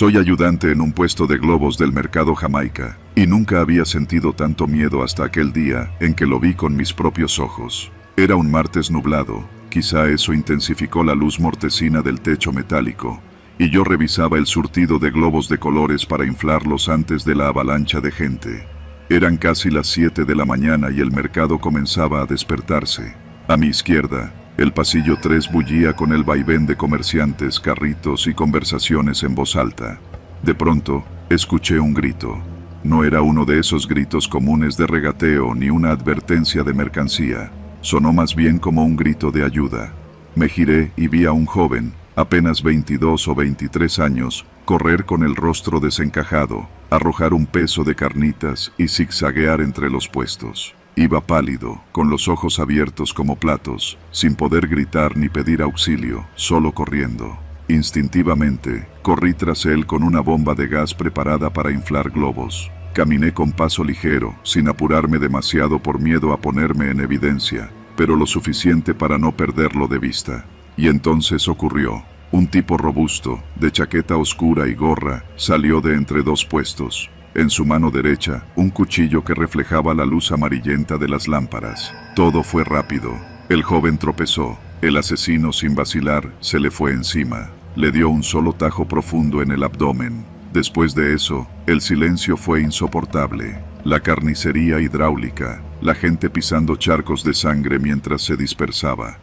Soy ayudante en un puesto de globos del mercado Jamaica, y nunca había sentido tanto miedo hasta aquel día en que lo vi con mis propios ojos. Era un martes nublado, quizá eso intensificó la luz mortecina del techo metálico, y yo revisaba el surtido de globos de colores para inflarlos antes de la avalancha de gente. Eran casi las 7 de la mañana y el mercado comenzaba a despertarse. A mi izquierda, el pasillo 3 bullía con el vaivén de comerciantes, carritos y conversaciones en voz alta. De pronto, escuché un grito. No era uno de esos gritos comunes de regateo ni una advertencia de mercancía. Sonó más bien como un grito de ayuda. Me giré y vi a un joven, apenas 22 o 23 años, correr con el rostro desencajado, arrojar un peso de carnitas y zigzaguear entre los puestos. Iba pálido, con los ojos abiertos como platos, sin poder gritar ni pedir auxilio, solo corriendo. Instintivamente, corrí tras él con una bomba de gas preparada para inflar globos. Caminé con paso ligero, sin apurarme demasiado por miedo a ponerme en evidencia, pero lo suficiente para no perderlo de vista. Y entonces ocurrió. Un tipo robusto, de chaqueta oscura y gorra, salió de entre dos puestos. En su mano derecha, un cuchillo que reflejaba la luz amarillenta de las lámparas. Todo fue rápido. El joven tropezó. El asesino, sin vacilar, se le fue encima. Le dio un solo tajo profundo en el abdomen. Después de eso, el silencio fue insoportable. La carnicería hidráulica, la gente pisando charcos de sangre mientras se dispersaba.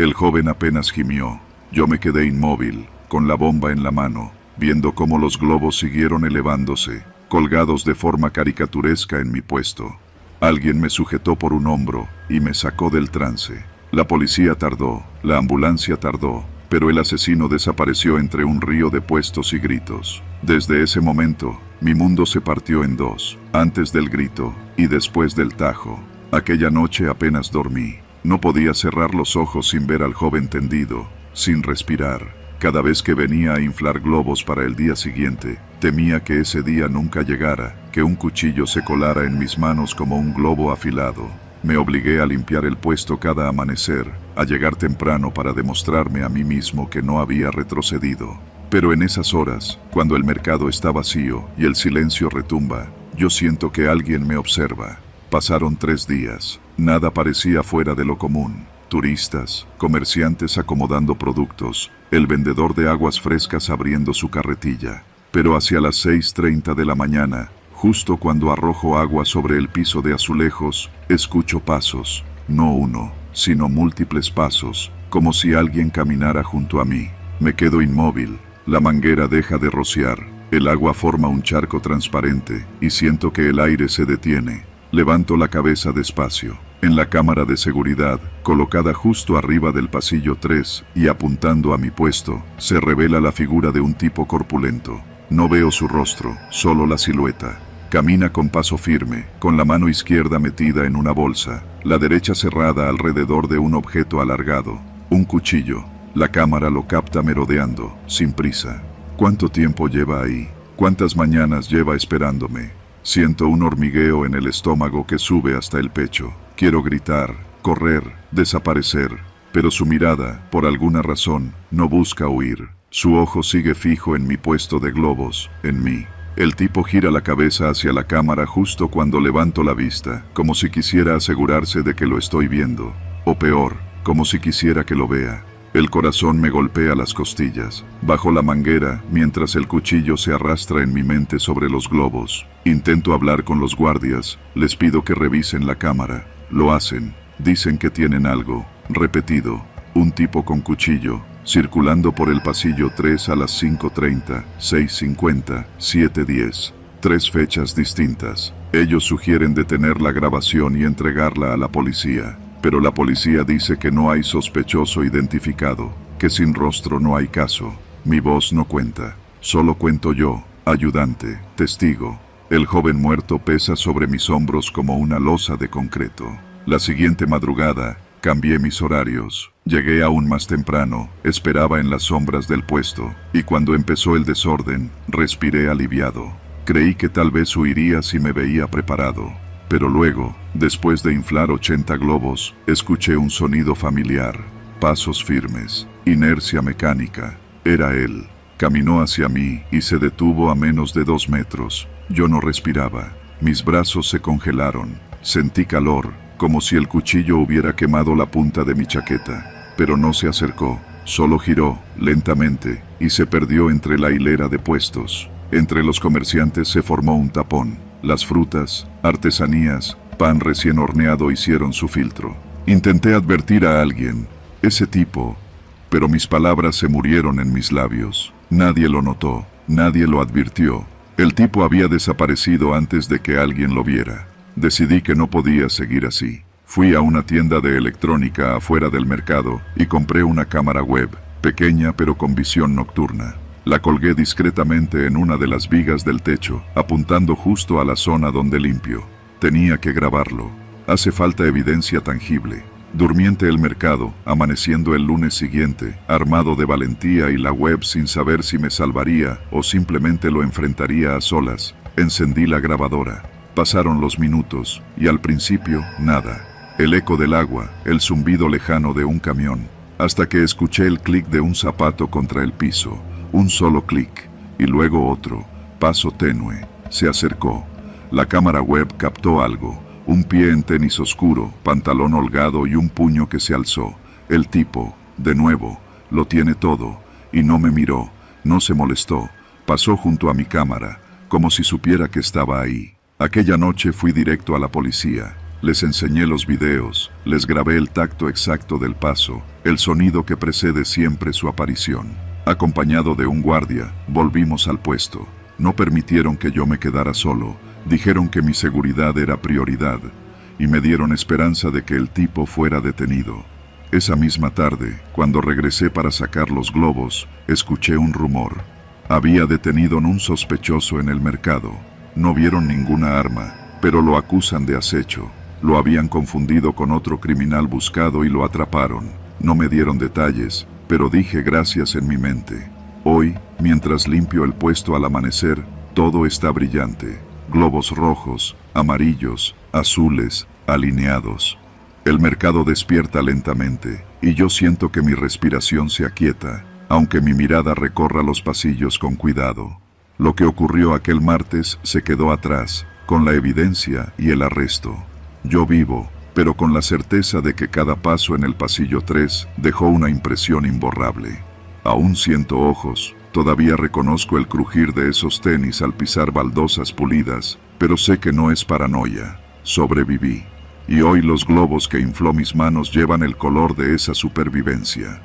El joven apenas gimió. Yo me quedé inmóvil, con la bomba en la mano, viendo cómo los globos siguieron elevándose, colgados de forma caricaturesca en mi puesto. Alguien me sujetó por un hombro y me sacó del trance. La policía tardó, la ambulancia tardó, pero el asesino desapareció entre un río de puestos y gritos. Desde ese momento, mi mundo se partió en dos, antes del grito y después del tajo. Aquella noche apenas dormí. No podía cerrar los ojos sin ver al joven tendido, sin respirar. Cada vez que venía a inflar globos para el día siguiente, temía que ese día nunca llegara, que un cuchillo se colara en mis manos como un globo afilado. Me obligué a limpiar el puesto cada amanecer, a llegar temprano para demostrarme a mí mismo que no había retrocedido. Pero en esas horas, cuando el mercado está vacío y el silencio retumba, yo siento que alguien me observa. Pasaron 3 días. Nada parecía fuera de lo común. Turistas, comerciantes acomodando productos, el vendedor de aguas frescas abriendo su carretilla. Pero hacia las 6:30 de la mañana, justo cuando arrojo agua sobre el piso de azulejos, escucho pasos. No uno, sino múltiples pasos, como si alguien caminara junto a mí. Me quedo inmóvil. La manguera deja de rociar. El agua forma un charco transparente, y siento que el aire se detiene. Levanto la cabeza despacio. En la cámara de seguridad, colocada justo arriba del pasillo 3 y apuntando a mi puesto, se revela la figura de un tipo corpulento. No veo su rostro, solo la silueta. Camina con paso firme, con la mano izquierda metida en una bolsa, la derecha cerrada alrededor de un objeto alargado, un cuchillo. La cámara lo capta merodeando, sin prisa. ¿Cuánto tiempo lleva ahí? ¿Cuántas mañanas lleva esperándome? Siento un hormigueo en el estómago que sube hasta el pecho. Quiero gritar, correr, desaparecer, pero su mirada, por alguna razón, no busca huir. Su ojo sigue fijo en mi puesto de globos, en mí. El tipo gira la cabeza hacia la cámara justo cuando levanto la vista, como si quisiera asegurarse de que lo estoy viendo. O peor, como si quisiera que lo vea. El corazón me golpea las costillas. Bajo la manguera, mientras el cuchillo se arrastra en mi mente sobre los globos. Intento hablar con los guardias, les pido que revisen la cámara. Lo hacen. Dicen que tienen algo. Repetido. Un tipo con cuchillo, circulando por el pasillo 3 a las 5:30, 6:50, 7:10. 3 fechas distintas. Ellos sugieren detener la grabación y entregarla a la policía. Pero la policía dice que no hay sospechoso identificado, que sin rostro no hay caso. Mi voz no cuenta. Solo cuento yo, ayudante, testigo. El joven muerto pesa sobre mis hombros como una losa de concreto. La siguiente madrugada, cambié mis horarios. Llegué aún más temprano, esperaba en las sombras del puesto, y cuando empezó el desorden, respiré aliviado. Creí que tal vez huiría si me veía preparado. Pero luego, después de inflar 80 globos, escuché un sonido familiar. Pasos firmes, inercia mecánica. Era él. Caminó hacia mí y se detuvo a menos de 2 metros. Yo no respiraba. Mis brazos se congelaron. Sentí calor, como si el cuchillo hubiera quemado la punta de mi chaqueta. Pero no se acercó. Solo giró, lentamente, y se perdió entre la hilera de puestos. Entre los comerciantes se formó un tapón. Las frutas, artesanías, pan recién horneado hicieron su filtro. Intenté advertir a alguien, ese tipo, pero mis palabras se murieron en mis labios. Nadie lo notó, nadie lo advirtió. El tipo había desaparecido antes de que alguien lo viera. Decidí que no podía seguir así. Fui a una tienda de electrónica afuera del mercado y compré una cámara web, pequeña pero con visión nocturna. La colgué discretamente en una de las vigas del techo, apuntando justo a la zona donde limpio. Tenía que grabarlo. Hace falta evidencia tangible. Durmiente el mercado, amaneciendo el lunes siguiente, armado de valentía y la web sin saber si me salvaría o simplemente lo enfrentaría a solas, encendí la grabadora. Pasaron los minutos, y al principio, nada. El eco del agua, el zumbido lejano de un camión, hasta que escuché el clic de un zapato contra el piso. Un solo clic, y luego otro, paso tenue. Se acercó. La cámara web captó algo. Un pie en tenis oscuro, pantalón holgado y un puño que se alzó. El tipo, de nuevo, lo tiene todo, y no me miró, no se molestó. Pasó junto a mi cámara, como si supiera que estaba ahí. Aquella noche fui directo a la policía. Les enseñé los videos, les grabé el tacto exacto del paso, el sonido que precede siempre su aparición. Acompañado de un guardia, volvimos al puesto. No permitieron que yo me quedara solo. Dijeron que mi seguridad era prioridad, y me dieron esperanza de que el tipo fuera detenido. Esa misma tarde, cuando regresé para sacar los globos, escuché un rumor. Había detenido a un sospechoso en el mercado. No vieron ninguna arma, pero lo acusan de acecho. Lo habían confundido con otro criminal buscado y lo atraparon. No me dieron detalles, pero dije gracias en mi mente. Hoy, mientras limpio el puesto al amanecer, todo está brillante. Globos rojos, amarillos, azules, alineados. El mercado despierta lentamente, y yo siento que mi respiración se aquieta, aunque mi mirada recorra los pasillos con cuidado. Lo que ocurrió aquel martes se quedó atrás, con la evidencia y el arresto. Yo vivo, pero con la certeza de que cada paso en el pasillo 3 dejó una impresión imborrable. Aún siento ojos, todavía reconozco el crujir de esos tenis al pisar baldosas pulidas, pero sé que no es paranoia. Sobreviví. Y hoy los globos que infló mis manos llevan el color de esa supervivencia.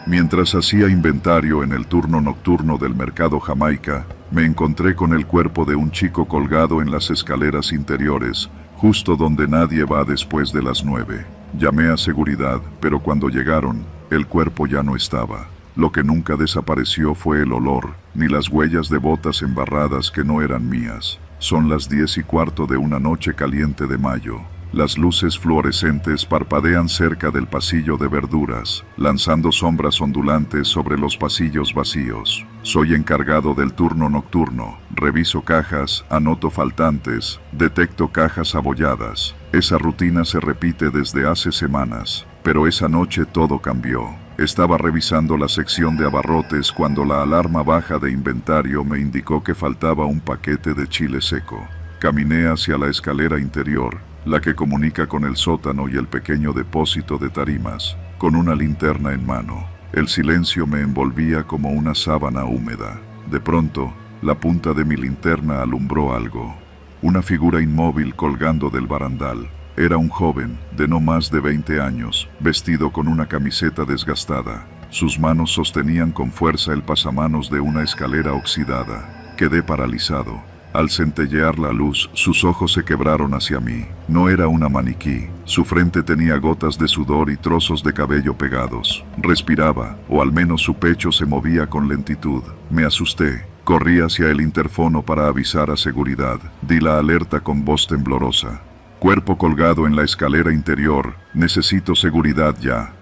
Mientras hacía inventario en el turno nocturno del mercado Jamaica, me encontré con el cuerpo de un chico colgado en las escaleras interiores, justo donde nadie va después de las 9. Llamé a seguridad, pero cuando llegaron, el cuerpo ya no estaba. Lo que nunca desapareció fue el olor, ni las huellas de botas embarradas que no eran mías. Son las 10:15 de una noche caliente de mayo. Las luces fluorescentes parpadean cerca del pasillo de verduras, lanzando sombras ondulantes sobre los pasillos vacíos. Soy encargado del turno nocturno. Reviso cajas, anoto faltantes, detecto cajas abolladas. Esa rutina se repite desde hace semanas, pero esa noche todo cambió. Estaba revisando la sección de abarrotes cuando la alarma baja de inventario me indicó que faltaba un paquete de chile seco. Caminé hacia la escalera interior, la que comunica con el sótano y el pequeño depósito de tarimas, con una linterna en mano. El silencio me envolvía como una sábana húmeda. De pronto, la punta de mi linterna alumbró algo. Una figura inmóvil colgando del barandal. Era un joven, de no más de 20 años, vestido con una camiseta desgastada. Sus manos sostenían con fuerza el pasamanos de una escalera oxidada. Quedé paralizado. Al centellear la luz, sus ojos se quebraron hacia mí. No era una maniquí. Su frente tenía gotas de sudor y trozos de cabello pegados. Respiraba, o al menos su pecho se movía con lentitud. Me asusté. Corrí hacia el interfono para avisar a seguridad. Di la alerta con voz temblorosa. Cuerpo colgado en la escalera interior. Necesito seguridad ya.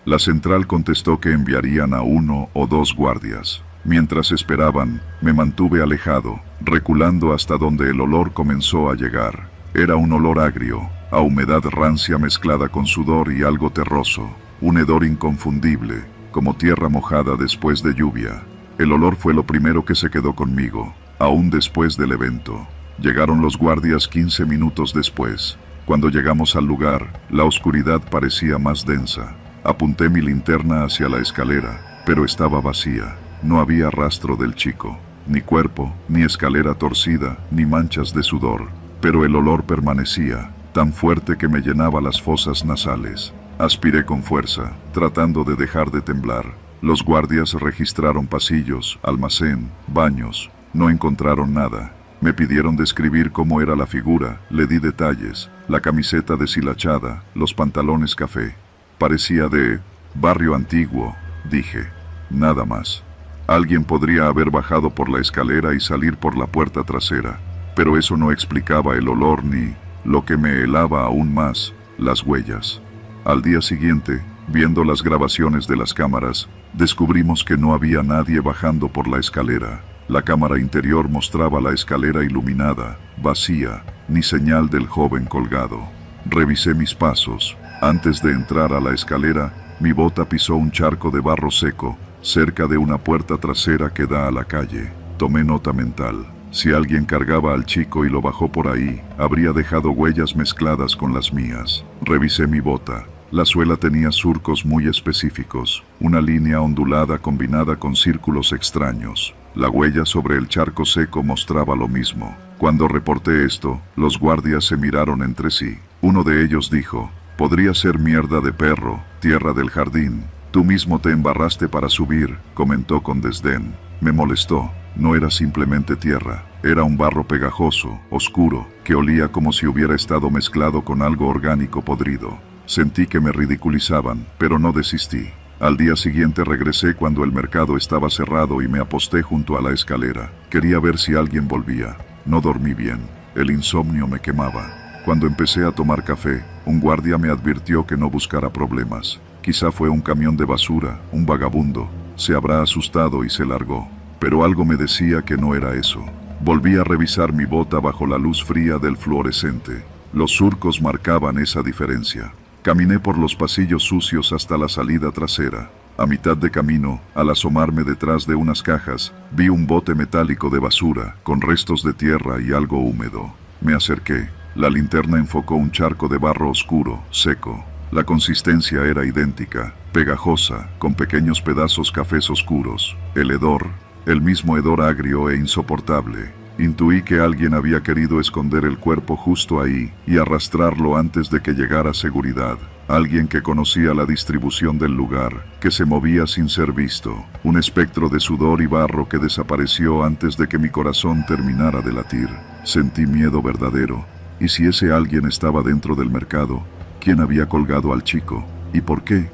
La central contestó que enviarían a 1 o 2 guardias. Mientras esperaban, me mantuve alejado, reculando hasta donde el olor comenzó a llegar. Era un olor agrio, a humedad rancia mezclada con sudor y algo terroso. un hedor inconfundible, como tierra mojada después de lluvia. El olor fue lo primero que se quedó conmigo, aún después del evento. Llegaron los guardias 15 minutos después. Cuando llegamos al lugar, la oscuridad parecía más densa. Apunté mi linterna hacia la escalera, pero estaba vacía. No había rastro del chico, ni cuerpo, ni escalera torcida, ni manchas de sudor. Pero el olor permanecía, tan fuerte que me llenaba las fosas nasales. Aspiré con fuerza, tratando de dejar de temblar. Los guardias registraron pasillos, almacén, baños. No encontraron nada. Me pidieron describir cómo era la figura, le di detalles, la camiseta deshilachada, los pantalones café. Parecía de barrio antiguo, dije. Nada más. Alguien podría haber bajado por la escalera y salir por la puerta trasera, pero eso no explicaba el olor ni, lo que me helaba aún más, las huellas. Al día siguiente, viendo las grabaciones de las cámaras, descubrimos que no había nadie bajando por la escalera. La cámara interior mostraba la escalera iluminada, vacía, ni señal del joven colgado. Revisé mis pasos. Antes de entrar a la escalera, mi bota pisó un charco de barro seco, cerca de una puerta trasera que da a la calle. Tomé nota mental. Si alguien cargaba al chico y lo bajó por ahí, habría dejado huellas mezcladas con las mías. Revisé mi bota. La suela tenía surcos muy específicos, una línea ondulada combinada con círculos extraños. La huella sobre el charco seco mostraba lo mismo. Cuando reporté esto, los guardias se miraron entre sí. Uno de ellos dijo, «Podría ser mierda de perro, tierra del jardín. Tú mismo te embarraste para subir», comentó con desdén. Me molestó. No era simplemente tierra, era un barro pegajoso, oscuro, que olía como si hubiera estado mezclado con algo orgánico podrido. Sentí que me ridiculizaban, pero no desistí. Al día siguiente regresé cuando el mercado estaba cerrado y me aposté junto a la escalera. Quería ver si alguien volvía. No dormí bien. El insomnio me quemaba. Cuando empecé a tomar café, un guardia me advirtió que no buscara problemas. Quizá fue un camión de basura, un vagabundo. Se habrá asustado y se largó. Pero algo me decía que no era eso. Volví a revisar mi bota bajo la luz fría del fluorescente. Los surcos marcaban esa diferencia. Caminé por los pasillos sucios hasta la salida trasera. A mitad de camino, al asomarme detrás de unas cajas, vi un bote metálico de basura, con restos de tierra y algo húmedo. Me acerqué. La linterna enfocó un charco de barro oscuro, seco. La consistencia era idéntica, pegajosa, con pequeños pedazos cafés oscuros. El hedor, el mismo hedor agrio e insoportable. Intuí que alguien había querido esconder el cuerpo justo ahí y arrastrarlo antes de que llegara seguridad. Alguien que conocía la distribución del lugar, que se movía sin ser visto. Un espectro de sudor y barro que desapareció antes de que mi corazón terminara de latir. Sentí miedo verdadero. ¿Y si ese alguien estaba dentro del mercado? ¿Quién había colgado al chico? ¿Y por qué?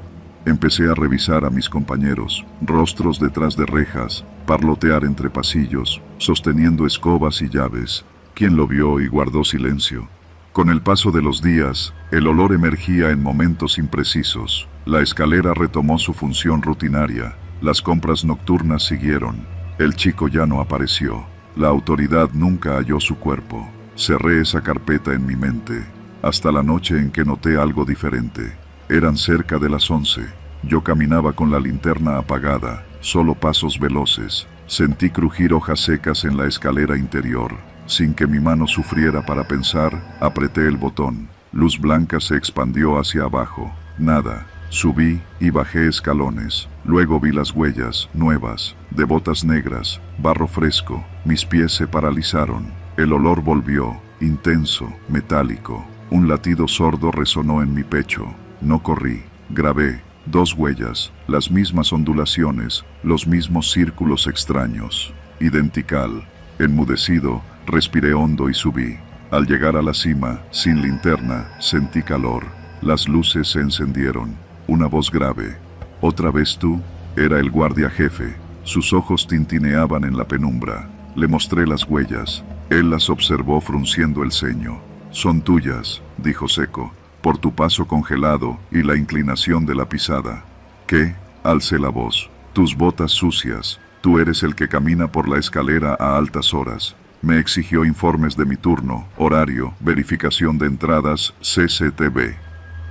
Empecé a revisar a mis compañeros, rostros detrás de rejas, parlotear entre pasillos, sosteniendo escobas y llaves. ¿Quién lo vio y guardó silencio? Con el paso de los días, el olor emergía en momentos imprecisos. La escalera retomó su función rutinaria. Las compras nocturnas siguieron. El chico ya no apareció. La autoridad nunca halló su cuerpo. Cerré esa carpeta en mi mente, hasta la noche en que noté algo diferente. Eran cerca de las 11. Yo caminaba con la linterna apagada, solo pasos veloces. Sentí crujir hojas secas en la escalera interior. Sin que mi mano sufriera para pensar, apreté el botón. Luz blanca se expandió hacia abajo. Nada. Subí y bajé escalones. Luego vi las huellas, nuevas, de botas negras, barro fresco. Mis pies se paralizaron. El olor volvió, intenso, metálico. Un latido sordo resonó en mi pecho. No corrí. Grabé. 2 huellas, las mismas ondulaciones, los mismos círculos extraños. Identical. Enmudecido, respiré hondo y subí. Al llegar a la cima, sin linterna, sentí calor. Las luces se encendieron. Una voz grave. ¿Otra vez tú? Era el guardia jefe. Sus ojos tintineaban en la penumbra. Le mostré las huellas. Él las observó frunciendo el ceño. «Son tuyas», dijo seco, «por tu paso congelado y la inclinación de la pisada». «¿Qué?», alcé la voz. «Tus botas sucias. Tú eres el que camina por la escalera a altas horas». Me exigió informes de mi turno, horario, verificación de entradas, CCTV.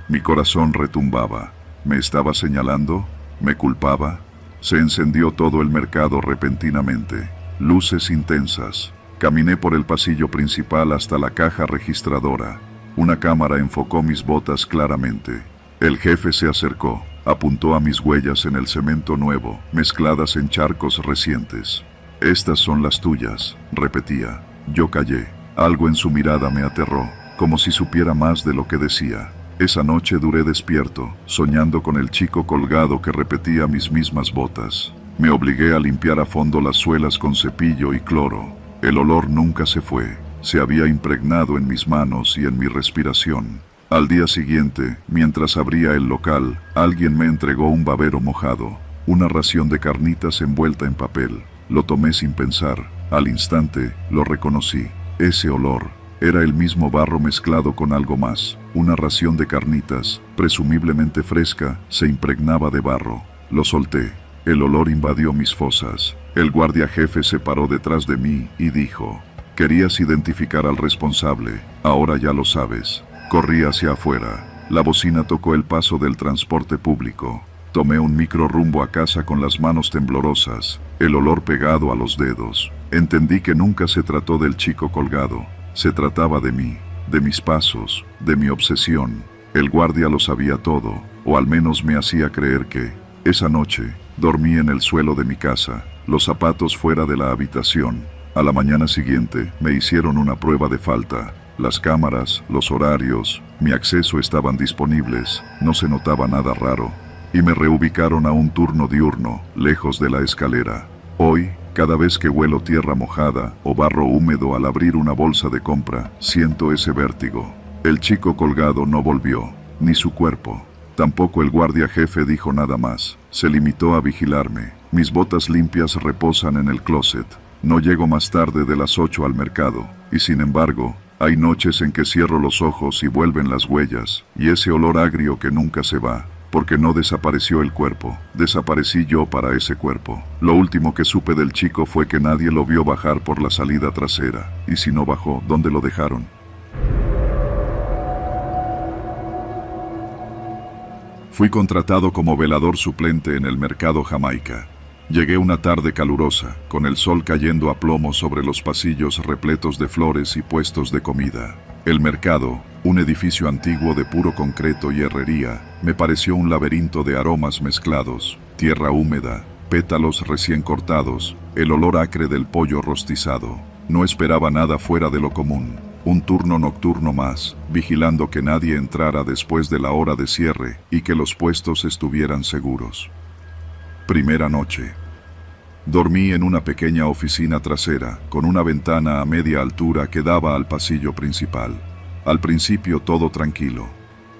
Mi corazón retumbaba. ¿Me estaba señalando? ¿Me culpaba? Se encendió todo el mercado repentinamente. Luces intensas. Caminé por el pasillo principal hasta la caja registradora. Una cámara enfocó mis botas claramente. El jefe se acercó, apuntó a mis huellas en el cemento nuevo, mezcladas en charcos recientes. «Estas son las tuyas», repetía. Yo callé. Algo en su mirada me aterró, como si supiera más de lo que decía. Esa noche duré despierto, soñando con el chico colgado que repetía mis mismas botas. Me obligué a limpiar a fondo las suelas con cepillo y cloro. El olor nunca se fue. Se había impregnado en mis manos y en mi respiración. Al día siguiente, mientras abría el local, alguien me entregó un babero mojado, una ración de carnitas envuelta en papel. Lo tomé sin pensar. Al instante, lo reconocí. Ese olor era el mismo barro mezclado con algo más. Una ración de carnitas, presumiblemente fresca, se impregnaba de barro. Lo solté. El olor invadió mis fosas. El guardia jefe se paró detrás de mí y dijo: «Querías identificar al responsable. Ahora ya lo sabes». Corrí hacia afuera. La bocina tocó el paso del transporte público. Tomé un micro rumbo a casa con las manos temblorosas, el olor pegado a los dedos. Entendí que nunca se trató del chico colgado. Se trataba de mí, de mis pasos, de mi obsesión. El guardia lo sabía todo, o al menos me hacía creer que. Esa noche, dormí en el suelo de mi casa, los zapatos fuera de la habitación. A la mañana siguiente, me hicieron una prueba de falta. Las cámaras, los horarios, mi acceso estaban disponibles, no se notaba nada raro. Y me reubicaron a un turno diurno, lejos de la escalera. Hoy, cada vez que huelo tierra mojada o barro húmedo al abrir una bolsa de compra, siento ese vértigo. El chico colgado no volvió, ni su cuerpo. Tampoco el guardia jefe dijo nada más. Se limitó a vigilarme. Mis botas limpias reposan en el closet. No llego más tarde de las 8 al mercado. Y sin embargo, hay noches en que cierro los ojos y vuelven las huellas, y ese olor agrio que nunca se va. Porque no desapareció el cuerpo, desaparecí yo para ese cuerpo. Lo último que supe del chico fue que nadie lo vio bajar por la salida trasera. Y si no bajó, ¿dónde lo dejaron? Fui contratado como velador suplente en el mercado Jamaica. Llegué una tarde calurosa, con el sol cayendo a plomo sobre los pasillos repletos de flores y puestos de comida. El mercado, un edificio antiguo de puro concreto y herrería, me pareció un laberinto de aromas mezclados, tierra húmeda, pétalos recién cortados, el olor acre del pollo rostizado. No esperaba nada fuera de lo común. Un turno nocturno más, vigilando que nadie entrara después de la hora de cierre y que los puestos estuvieran seguros. Primera noche. Dormí en una pequeña oficina trasera, con una ventana a media altura que daba al pasillo principal. Al principio todo tranquilo,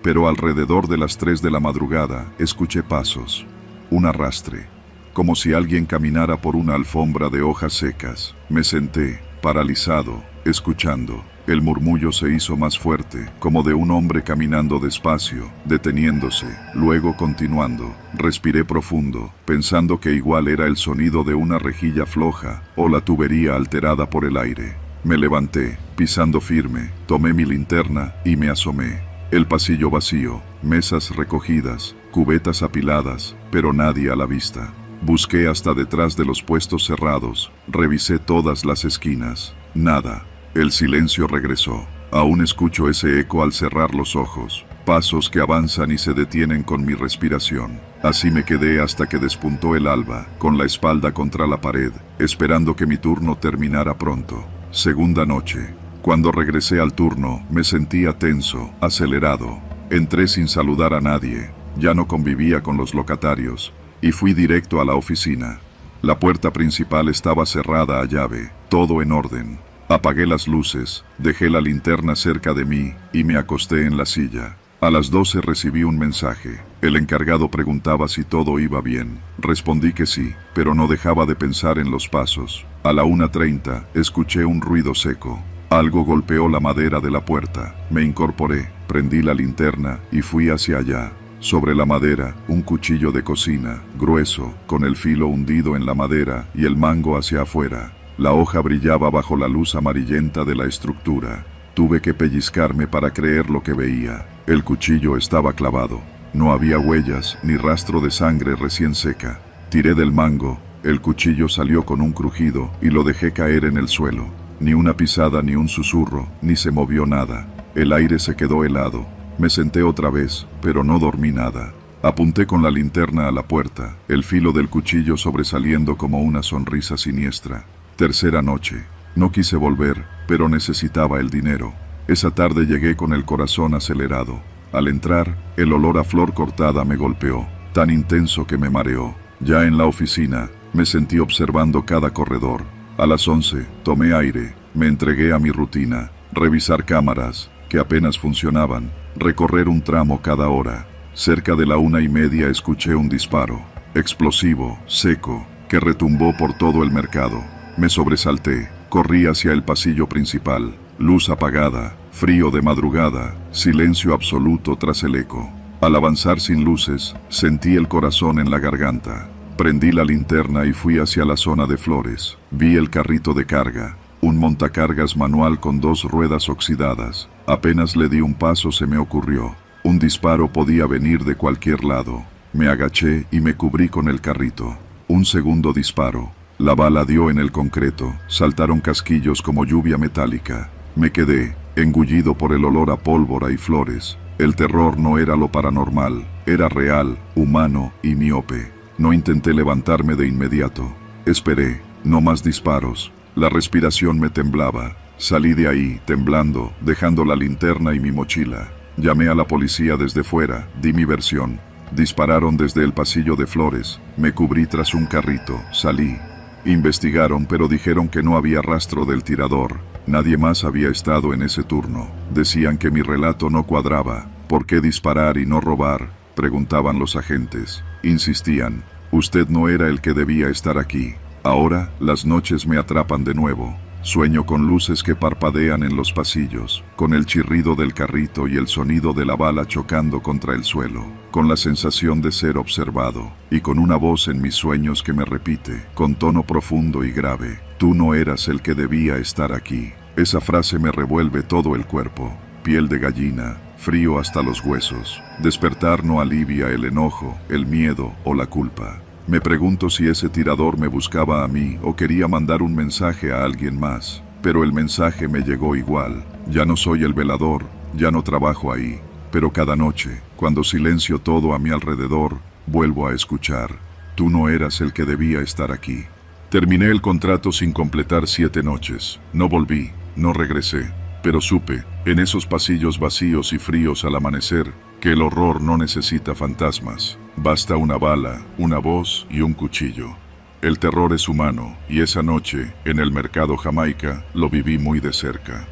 pero alrededor de las 3 de la madrugada escuché pasos, un arrastre, como si alguien caminara por una alfombra de hojas secas. Me senté, paralizado, escuchando. El murmullo se hizo más fuerte, como de un hombre caminando despacio, deteniéndose, luego continuando. Respiré profundo, pensando que igual era el sonido de una rejilla floja o la tubería alterada por el aire. Me levanté, pisando firme, tomé mi linterna y me asomé. El pasillo vacío, mesas recogidas, cubetas apiladas, pero nadie a la vista. Busqué hasta detrás de los puestos cerrados, revisé todas las esquinas. Nada. El silencio regresó. Aún escucho ese eco al cerrar los ojos. Pasos que avanzan y se detienen con mi respiración. Así me quedé hasta que despuntó el alba, con la espalda contra la pared, esperando que mi turno terminara pronto. Segunda noche. Cuando regresé al turno, me sentía tenso, acelerado. Entré sin saludar a nadie. Ya no convivía con los locatarios. Y fui directo a la oficina. La puerta principal estaba cerrada a llave, todo en orden. Apagué las luces, dejé la linterna cerca de mí y me acosté en la silla. A las 12 recibí un mensaje. El encargado preguntaba si todo iba bien. Respondí que sí, pero no dejaba de pensar en los pasos. A la 1:30 escuché un ruido seco. Algo golpeó la madera de la puerta. Me incorporé, prendí la linterna y fui hacia allá. Sobre la madera, un cuchillo de cocina, grueso, con el filo hundido en la madera y el mango hacia afuera. La hoja brillaba bajo la luz amarillenta de la estructura. Tuve que pellizcarme para creer lo que veía. El cuchillo estaba clavado. No había huellas ni rastro de sangre recién seca. Tiré del mango, el cuchillo salió con un crujido y lo dejé caer en el suelo. Ni una pisada ni un susurro, ni se movió nada. El aire se quedó helado. Me senté otra vez, pero no dormí nada. Apunté con la linterna a la puerta, el filo del cuchillo sobresaliendo como una sonrisa siniestra. Tercera noche. No quise volver, pero necesitaba el dinero. Esa tarde llegué con el corazón acelerado. Al entrar, el olor a flor cortada me golpeó, tan intenso que me mareó. Ya en la oficina, me sentí observando cada corredor. A las 11, tomé aire, me entregué a mi rutina, revisar cámaras, que apenas funcionaban, recorrer un tramo cada hora. Cerca de la 1:30 escuché un disparo, explosivo, seco, que retumbó por todo el mercado. Me sobresalté, corrí hacia el pasillo principal, luz apagada, frío de madrugada, silencio absoluto tras el eco. Al avanzar sin luces, sentí el corazón en la garganta. Prendí la linterna y fui hacia la zona de flores. Vi el carrito de carga, un montacargas manual con 2 ruedas oxidadas. Apenas le di un paso se me ocurrió. Un disparo podía venir de cualquier lado. Me agaché y me cubrí con el carrito. Un segundo disparo. La bala dio en el concreto. Saltaron casquillos como lluvia metálica. Me quedé, engullido por el olor a pólvora y flores. El terror no era lo paranormal, era real, humano y miope. No intenté levantarme de inmediato. Esperé, no más disparos. La respiración me temblaba. Salí de ahí, temblando, dejando la linterna y mi mochila. Llamé a la policía desde fuera, di mi versión. Dispararon desde el pasillo de flores. Me cubrí tras un carrito, salí. Investigaron, pero dijeron que no había rastro del tirador. Nadie más había estado en ese turno. Decían que mi relato no cuadraba. ¿Por qué disparar y no robar?, preguntaban los agentes. Insistían, usted no era el que debía estar aquí. Ahora, las noches me atrapan de nuevo. Sueño con luces que parpadean en los pasillos, con el chirrido del carrito y el sonido de la bala chocando contra el suelo, con la sensación de ser observado, y con una voz en mis sueños que me repite, con tono profundo y grave, tú no eras el que debía estar aquí. Esa frase me revuelve todo el cuerpo, piel de gallina, frío hasta los huesos. Despertar no alivia el enojo, el miedo o la culpa. Me pregunto si ese tirador me buscaba a mí o quería mandar un mensaje a alguien más. Pero el mensaje me llegó igual. Ya no soy el velador, ya no trabajo ahí. Pero cada noche, cuando silencio todo a mi alrededor, vuelvo a escuchar. Tú no eras el que debía estar aquí. Terminé el contrato sin completar 7 noches. No volví, no regresé. Pero supe, en esos pasillos vacíos y fríos al amanecer, que el horror no necesita fantasmas. Basta una bala, una voz y un cuchillo. El terror es humano, y esa noche, en el mercado Jamaica, lo viví muy de cerca.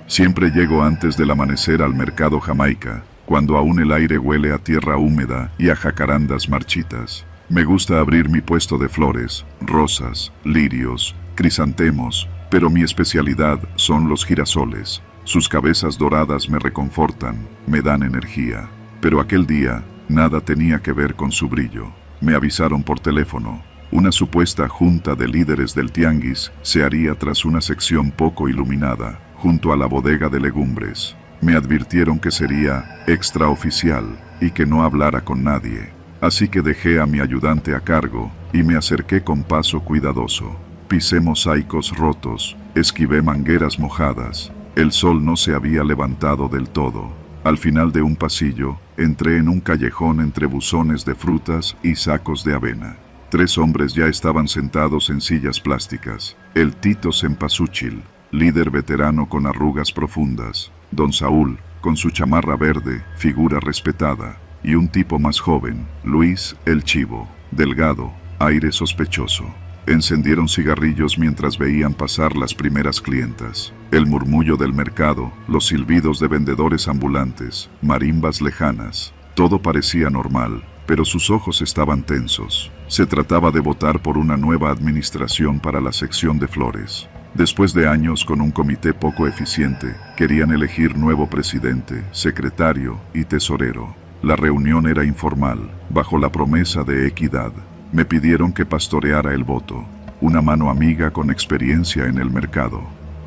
Siempre llego antes del amanecer al mercado Jamaica, cuando aún el aire huele a tierra húmeda y a jacarandas marchitas. Me gusta abrir mi puesto de flores, rosas, lirios, crisantemos, pero mi especialidad son los girasoles. Sus cabezas doradas me reconfortan, me dan energía. Pero aquel día, nada tenía que ver con su brillo. Me avisaron por teléfono. Una supuesta junta de líderes del tianguis se haría tras una sección poco iluminada, junto a la bodega de legumbres. Me advirtieron que sería extraoficial y que no hablara con nadie. Así que dejé a mi ayudante a cargo y me acerqué con paso cuidadoso. Pisé mosaicos rotos, esquivé mangueras mojadas. El sol no se había levantado del todo. Al final de un pasillo, entré en un callejón entre buzones de frutas y sacos de avena. 3 hombres ya estaban sentados en sillas plásticas. El Tito Cempasúchil, líder veterano con arrugas profundas. Don Saúl, con su chamarra verde, figura respetada. Y un tipo más joven, Luis el Chivo, delgado, aire sospechoso. Encendieron cigarrillos mientras veían pasar las primeras clientas. El murmullo del mercado, los silbidos de vendedores ambulantes, marimbas lejanas. Todo parecía normal, pero sus ojos estaban tensos. Se trataba de votar por una nueva administración para la sección de flores. Después de años con un comité poco eficiente, querían elegir nuevo presidente, secretario y tesorero. La reunión era informal, bajo la promesa de equidad. Me pidieron que pastoreara el voto, una mano amiga con experiencia en el mercado.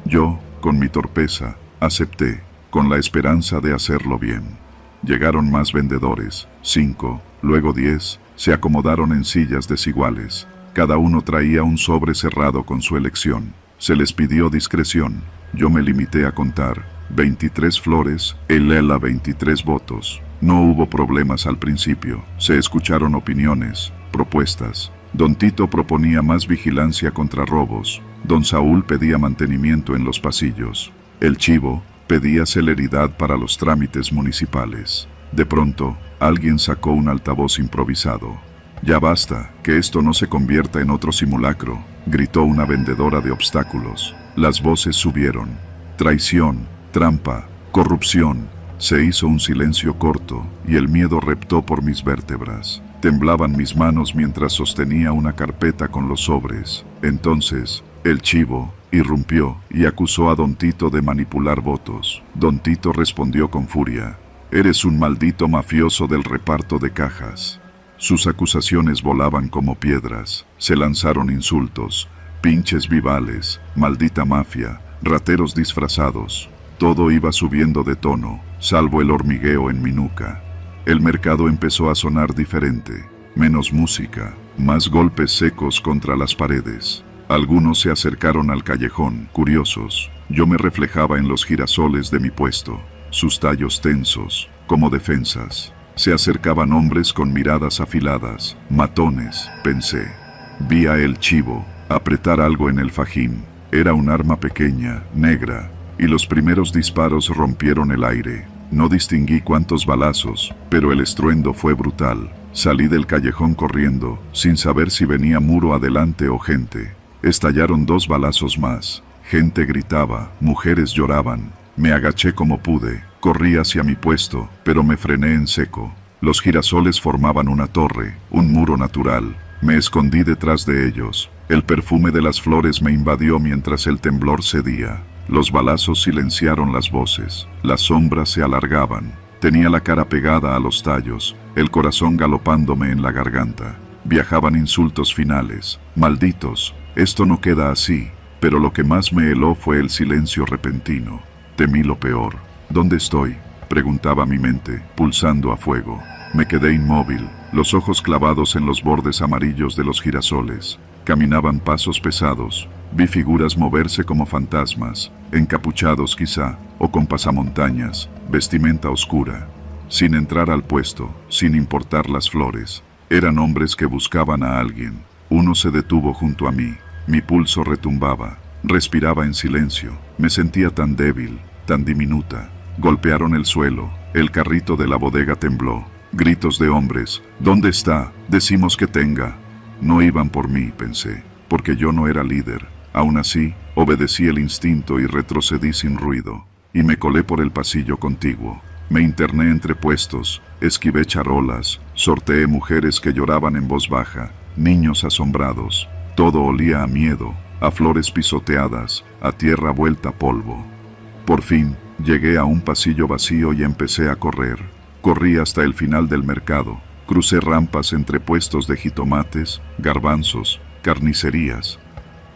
Yo, con mi torpeza, Acepté, con la esperanza de hacerlo bien. Llegaron más vendedores, 5, luego 10, se acomodaron en sillas desiguales. Cada uno traía un sobre cerrado con su elección. Se les pidió discreción. Yo me limité a contar 23 flores, el Lela 23 votos. No hubo problemas al principio. Se escucharon opiniones, propuestas. Don Tito proponía más vigilancia contra robos. Don Saúl pedía mantenimiento en los pasillos. El Chivo pedía celeridad para los trámites municipales. De pronto, alguien sacó un altavoz improvisado. «Ya basta, que esto no se convierta en otro simulacro», gritó una vendedora de obstáculos. Las voces subieron. Traición, trampa, corrupción. Se hizo un silencio corto y el miedo reptó por mis vértebras. Temblaban mis manos mientras sostenía una carpeta con los sobres. Entonces, el Chivo irrumpió y acusó a Don Tito de manipular votos. Don Tito respondió con furia: «Eres un maldito mafioso del reparto de cajas». Sus acusaciones volaban como piedras. Se lanzaron insultos: «Pinches vivales, maldita mafia, rateros disfrazados». Todo iba subiendo de tono, salvo el hormigueo en mi nuca. El mercado empezó a sonar diferente. Menos música, más golpes secos contra las paredes. Algunos se acercaron al callejón, curiosos. Yo me reflejaba en los girasoles de mi puesto, sus tallos tensos, como defensas. Se acercaban hombres con miradas afiladas, matones, pensé. Vi a El Chivo apretar algo en el fajín. Era un arma pequeña, negra, y los primeros disparos rompieron el aire. No distinguí cuántos balazos, pero el estruendo fue brutal. Salí del callejón corriendo, sin saber si venía muro adelante o gente. Estallaron 2 balazos más. Gente gritaba, mujeres lloraban. Me agaché como pude, corrí hacia mi puesto, pero me frené en seco. Los girasoles formaban una torre, un muro natural. Me escondí detrás de ellos. El perfume de las flores me invadió mientras el temblor cedía. Los balazos silenciaron las voces. Las sombras se alargaban. Tenía la cara pegada a los tallos, el corazón galopándome en la garganta. Viajaban insultos finales. Malditos, esto no queda así. Pero lo que más me heló fue el silencio repentino. Temí lo peor. ¿Dónde estoy?, preguntaba mi mente, pulsando a fuego. Me quedé inmóvil, los ojos clavados en los bordes amarillos de los girasoles. Caminaban pasos pesados. Vi figuras moverse como fantasmas, encapuchados quizá, o con pasamontañas, vestimenta oscura. Sin entrar al puesto, sin importar las flores. Eran hombres que buscaban a alguien. Uno se detuvo junto a mí. Mi pulso retumbaba. Respiraba en silencio. Me sentía tan débil, tan diminuta. Golpearon el suelo. El carrito de la bodega tembló. Gritos de hombres. «¿Dónde está? Decimos que tenga». No iban por mí, pensé, porque yo no era líder. Aún así, obedecí el instinto y retrocedí sin ruido. Y me colé por el pasillo contiguo. Me interné entre puestos, esquivé charolas, sorteé mujeres que lloraban en voz baja, niños asombrados. Todo olía a miedo, a flores pisoteadas, a tierra vuelta polvo. Por fin, llegué a un pasillo vacío y empecé a correr. Corrí hasta el final del mercado. Crucé rampas entre puestos de jitomates, garbanzos, carnicerías.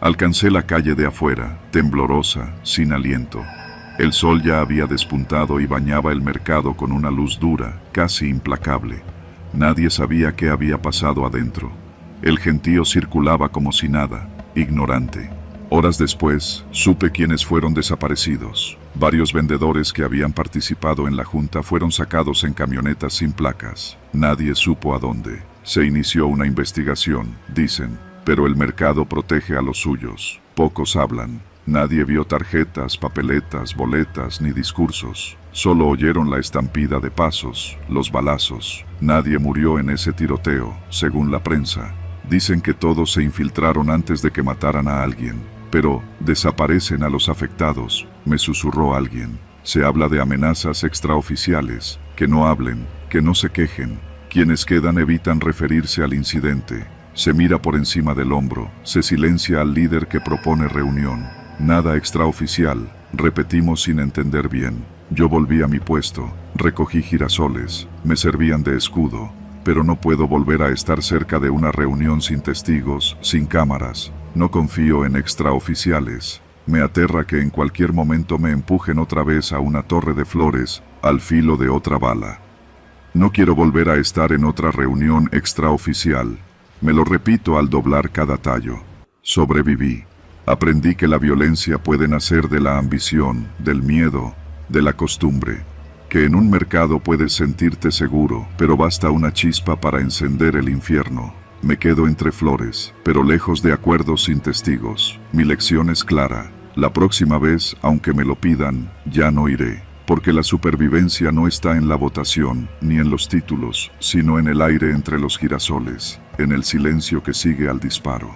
Alcancé la calle de afuera, temblorosa, sin aliento. El sol ya había despuntado y bañaba el mercado con una luz dura, casi implacable. Nadie sabía qué había pasado adentro. El gentío circulaba como si nada, ignorante. Horas después, supe quiénes fueron desaparecidos. Varios vendedores que habían participado en la junta fueron sacados en camionetas sin placas. Nadie supo a dónde. Se inició una investigación, dicen, pero el mercado protege a los suyos. Pocos hablan. Nadie vio tarjetas, papeletas, boletas ni discursos. Solo oyeron la estampida de pasos, los balazos. Nadie murió en ese tiroteo, según la prensa. Dicen que todos se infiltraron antes de que mataran a alguien. Pero desaparecen a los afectados, me susurró alguien. Se habla de amenazas extraoficiales, que no hablen, que no se quejen. Quienes quedan evitan referirse al incidente. Se mira por encima del hombro, se silencia al líder que propone reunión. Nada extraoficial, repetimos sin entender bien. Yo volví a mi puesto, recogí girasoles, me servían de escudo. Pero no puedo volver a estar cerca de una reunión sin testigos, sin cámaras. No confío en extraoficiales. Me aterra que en cualquier momento me empujen otra vez a una torre de flores, al filo de otra bala. No quiero volver a estar en otra reunión extraoficial. Me lo repito al doblar cada tallo. Sobreviví. Aprendí que la violencia puede nacer de la ambición, del miedo, de la costumbre. Que en un mercado puedes sentirte seguro, pero basta una chispa para encender el infierno. Me quedo entre flores, pero lejos de acuerdos sin testigos. Mi lección es clara. La próxima vez, aunque me lo pidan, ya no iré. Porque la supervivencia no está en la votación, ni en los títulos, sino en el aire entre los girasoles, en el silencio que sigue al disparo.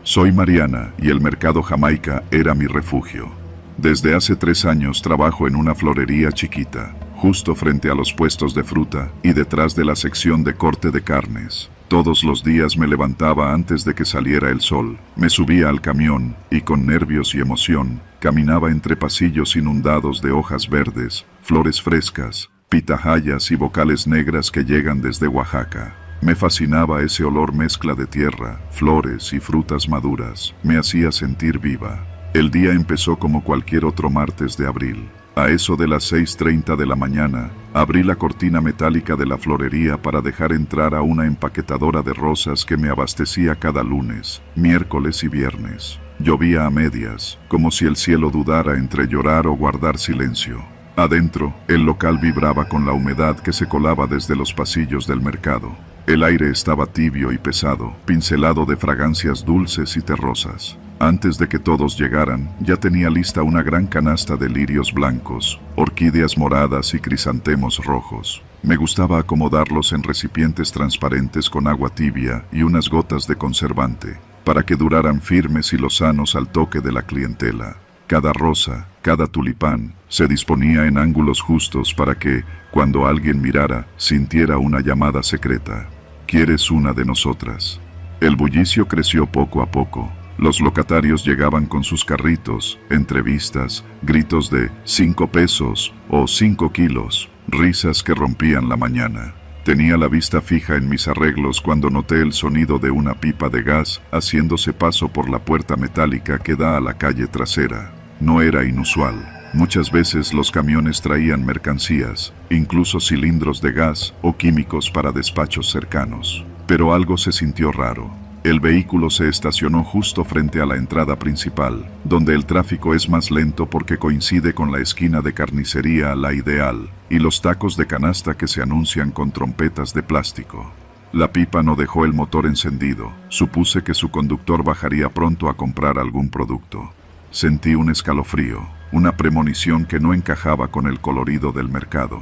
Soy Mariana, y el mercado Jamaica era mi refugio. Desde hace 3 años trabajo en una florería chiquita, justo frente a los puestos de fruta y detrás de la sección de corte de carnes. Todos los días me levantaba antes de que saliera el sol, me subía al camión y con nervios y emoción caminaba entre pasillos inundados de hojas verdes, flores frescas, pitahayas y vocales negras que llegan desde Oaxaca. Me fascinaba ese olor mezcla de tierra, flores y frutas maduras, me hacía sentir viva. El día empezó como cualquier otro martes de abril. A eso de las 6:30 de la mañana, abrí la cortina metálica de la florería para dejar entrar a una empaquetadora de rosas que me abastecía cada lunes, miércoles y viernes. Llovía a medias, como si el cielo dudara entre llorar o guardar silencio. Adentro, el local vibraba con la humedad que se colaba desde los pasillos del mercado. El aire estaba tibio y pesado, pincelado de fragancias dulces y terrosas. Antes de que todos llegaran, ya tenía lista una gran canasta de lirios blancos, orquídeas moradas y crisantemos rojos. Me gustaba acomodarlos en recipientes transparentes con agua tibia y unas gotas de conservante, para que duraran firmes y lozanos al toque de la clientela. Cada rosa, cada tulipán, se disponía en ángulos justos para que, cuando alguien mirara, sintiera una llamada secreta. ¿Quieres una de nosotras? El bullicio creció poco a poco. Los locatarios llegaban con sus carritos, entrevistas, gritos de 5 pesos o 5 kilos, risas que rompían la mañana. Tenía la vista fija en mis arreglos cuando noté el sonido de una pipa de gas haciéndose paso por la puerta metálica que da a la calle trasera. No era inusual. Muchas veces los camiones traían mercancías, incluso cilindros de gas o químicos para despachos cercanos. Pero algo se sintió raro. El vehículo se estacionó justo frente a la entrada principal, donde el tráfico es más lento porque coincide con la esquina de carnicería La Ideal y los tacos de canasta que se anuncian con trompetas de plástico. La pipa no dejó el motor encendido. Supuse que su conductor bajaría pronto a comprar algún producto. Sentí un escalofrío, una premonición que no encajaba con el colorido del mercado.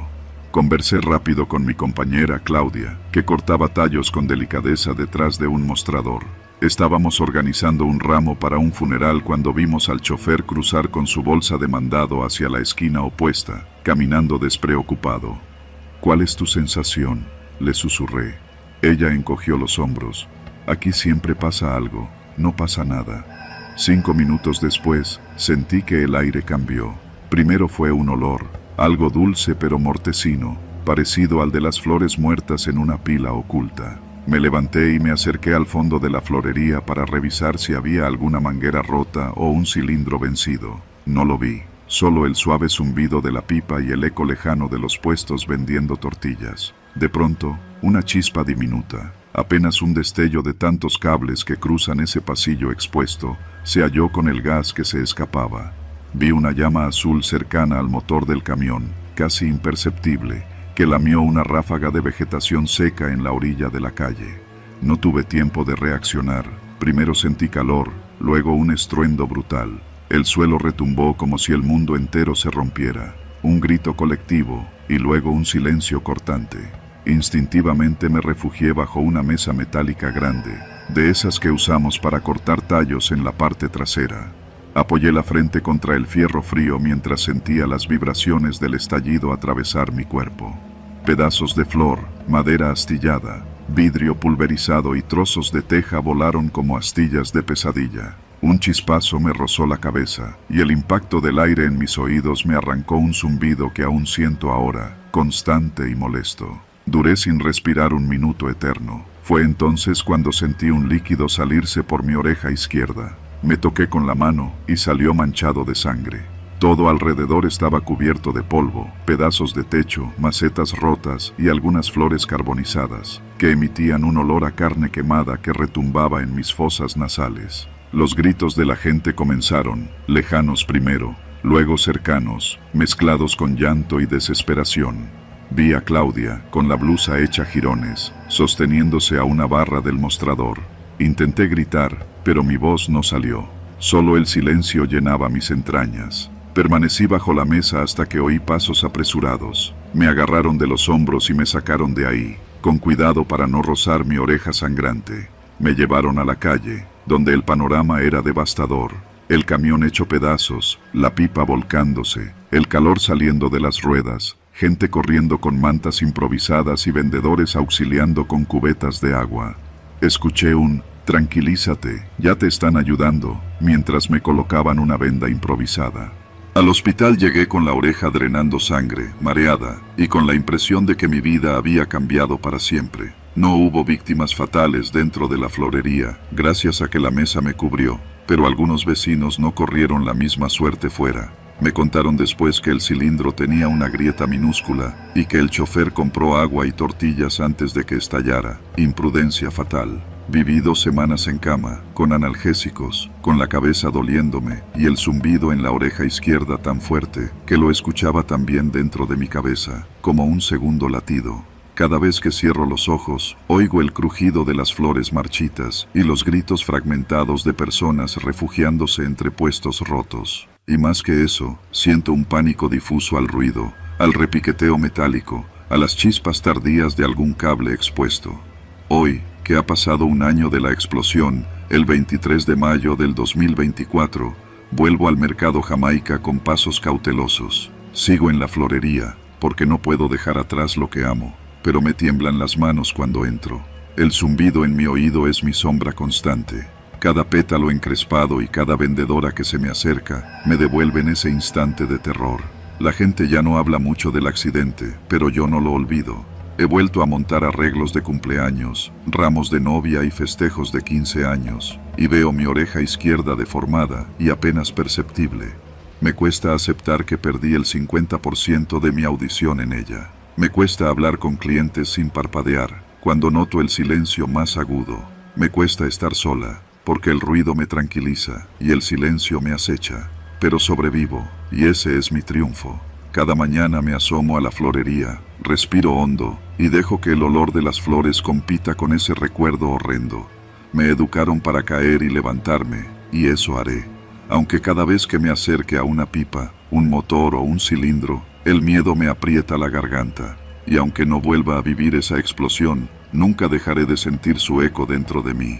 Conversé rápido con mi compañera Claudia, que cortaba tallos con delicadeza detrás de un mostrador. Estábamos organizando un ramo para un funeral cuando vimos al chofer cruzar con su bolsa de mandado hacia la esquina opuesta, caminando despreocupado. ¿Cuál es tu sensación?, le susurré. Ella encogió los hombros. Aquí siempre pasa algo, no pasa nada. 5 minutos después, sentí que el aire cambió. Primero fue un olor, algo dulce pero mortecino, parecido al de las flores muertas en una pila oculta. Me levanté y me acerqué al fondo de la florería para revisar si había alguna manguera rota o un cilindro vencido. No lo vi, solo el suave zumbido de la pipa y el eco lejano de los puestos vendiendo tortillas. De pronto, una chispa diminuta, apenas un destello de tantos cables que cruzan ese pasillo expuesto, se halló con el gas que se escapaba. Vi una llama azul cercana al motor del camión, casi imperceptible, que lamió una ráfaga de vegetación seca en la orilla de la calle. No tuve tiempo de reaccionar. Primero sentí calor, luego un estruendo brutal. El suelo retumbó como si el mundo entero se rompiera. Un grito colectivo, y luego un silencio cortante. Instintivamente me refugié bajo una mesa metálica grande, de esas que usamos para cortar tallos en la parte trasera. Apoyé la frente contra el fierro frío mientras sentía las vibraciones del estallido atravesar mi cuerpo. Pedazos de flor, madera astillada, vidrio pulverizado y trozos de teja volaron como astillas de pesadilla. Un chispazo me rozó la cabeza, y el impacto del aire en mis oídos me arrancó un zumbido que aún siento ahora, constante y molesto. Duré sin respirar un minuto eterno. Fue entonces cuando sentí un líquido salirse por mi oreja izquierda. Me toqué con la mano y salió manchado de sangre. Todo alrededor estaba cubierto de polvo, pedazos de techo, macetas rotas y algunas flores carbonizadas, que emitían un olor a carne quemada que retumbaba en mis fosas nasales. Los gritos de la gente comenzaron, lejanos primero, luego cercanos, mezclados con llanto y desesperación. Vi a Claudia, con la blusa hecha jirones, sosteniéndose a una barra del mostrador. Intenté gritar, pero mi voz no salió. Solo el silencio llenaba mis entrañas. Permanecí bajo la mesa hasta que oí pasos apresurados. Me agarraron de los hombros y me sacaron de ahí, con cuidado para no rozar mi oreja sangrante. Me llevaron a la calle, donde el panorama era devastador. El camión hecho pedazos, la pipa volcándose, el calor saliendo de las ruedas, gente corriendo con mantas improvisadas y vendedores auxiliando con cubetas de agua. Escuché un «tranquilízate, ya te están ayudando», mientras me colocaban una venda improvisada. Al hospital llegué con la oreja drenando sangre, mareada, y con la impresión de que mi vida había cambiado para siempre. No hubo víctimas fatales dentro de la florería, gracias a que la mesa me cubrió, pero algunos vecinos no corrieron la misma suerte fuera. Me contaron después que el cilindro tenía una grieta minúscula y que el chofer compró agua y tortillas antes de que estallara. Imprudencia fatal. Viví 2 semanas en cama, con analgésicos, con la cabeza doliéndome y el zumbido en la oreja izquierda tan fuerte que lo escuchaba también dentro de mi cabeza, como un segundo latido. Cada vez que cierro los ojos, oigo el crujido de las flores marchitas y los gritos fragmentados de personas refugiándose entre puestos rotos. Y más que eso, siento un pánico difuso al ruido, al repiqueteo metálico, a las chispas tardías de algún cable expuesto. Hoy, que ha pasado un año de la explosión, el 23 de mayo del 2024, vuelvo al mercado Jamaica con pasos cautelosos. Sigo en la florería, porque no puedo dejar atrás lo que amo, pero me tiemblan las manos cuando entro. El zumbido en mi oído es mi sombra constante. Cada pétalo encrespado y cada vendedora que se me acerca me devuelven ese instante de terror. La gente ya no habla mucho del accidente, pero yo no lo olvido. He vuelto a montar arreglos de cumpleaños, ramos de novia y festejos de 15 años, y veo mi oreja izquierda deformada y apenas perceptible. Me cuesta aceptar que perdí el 50% de mi audición en ella. Me cuesta hablar con clientes sin parpadear, cuando noto el silencio más agudo. Me cuesta estar sola, porque el ruido me tranquiliza y el silencio me acecha. Pero sobrevivo, y ese es mi triunfo. Cada mañana me asomo a la florería, respiro hondo y dejo que el olor de las flores compita con ese recuerdo horrendo. Me educaron para caer y levantarme, y eso haré. Aunque cada vez que me acerque a una pipa, un motor o un cilindro, el miedo me aprieta la garganta. Y aunque no vuelva a vivir esa explosión, nunca dejaré de sentir su eco dentro de mí.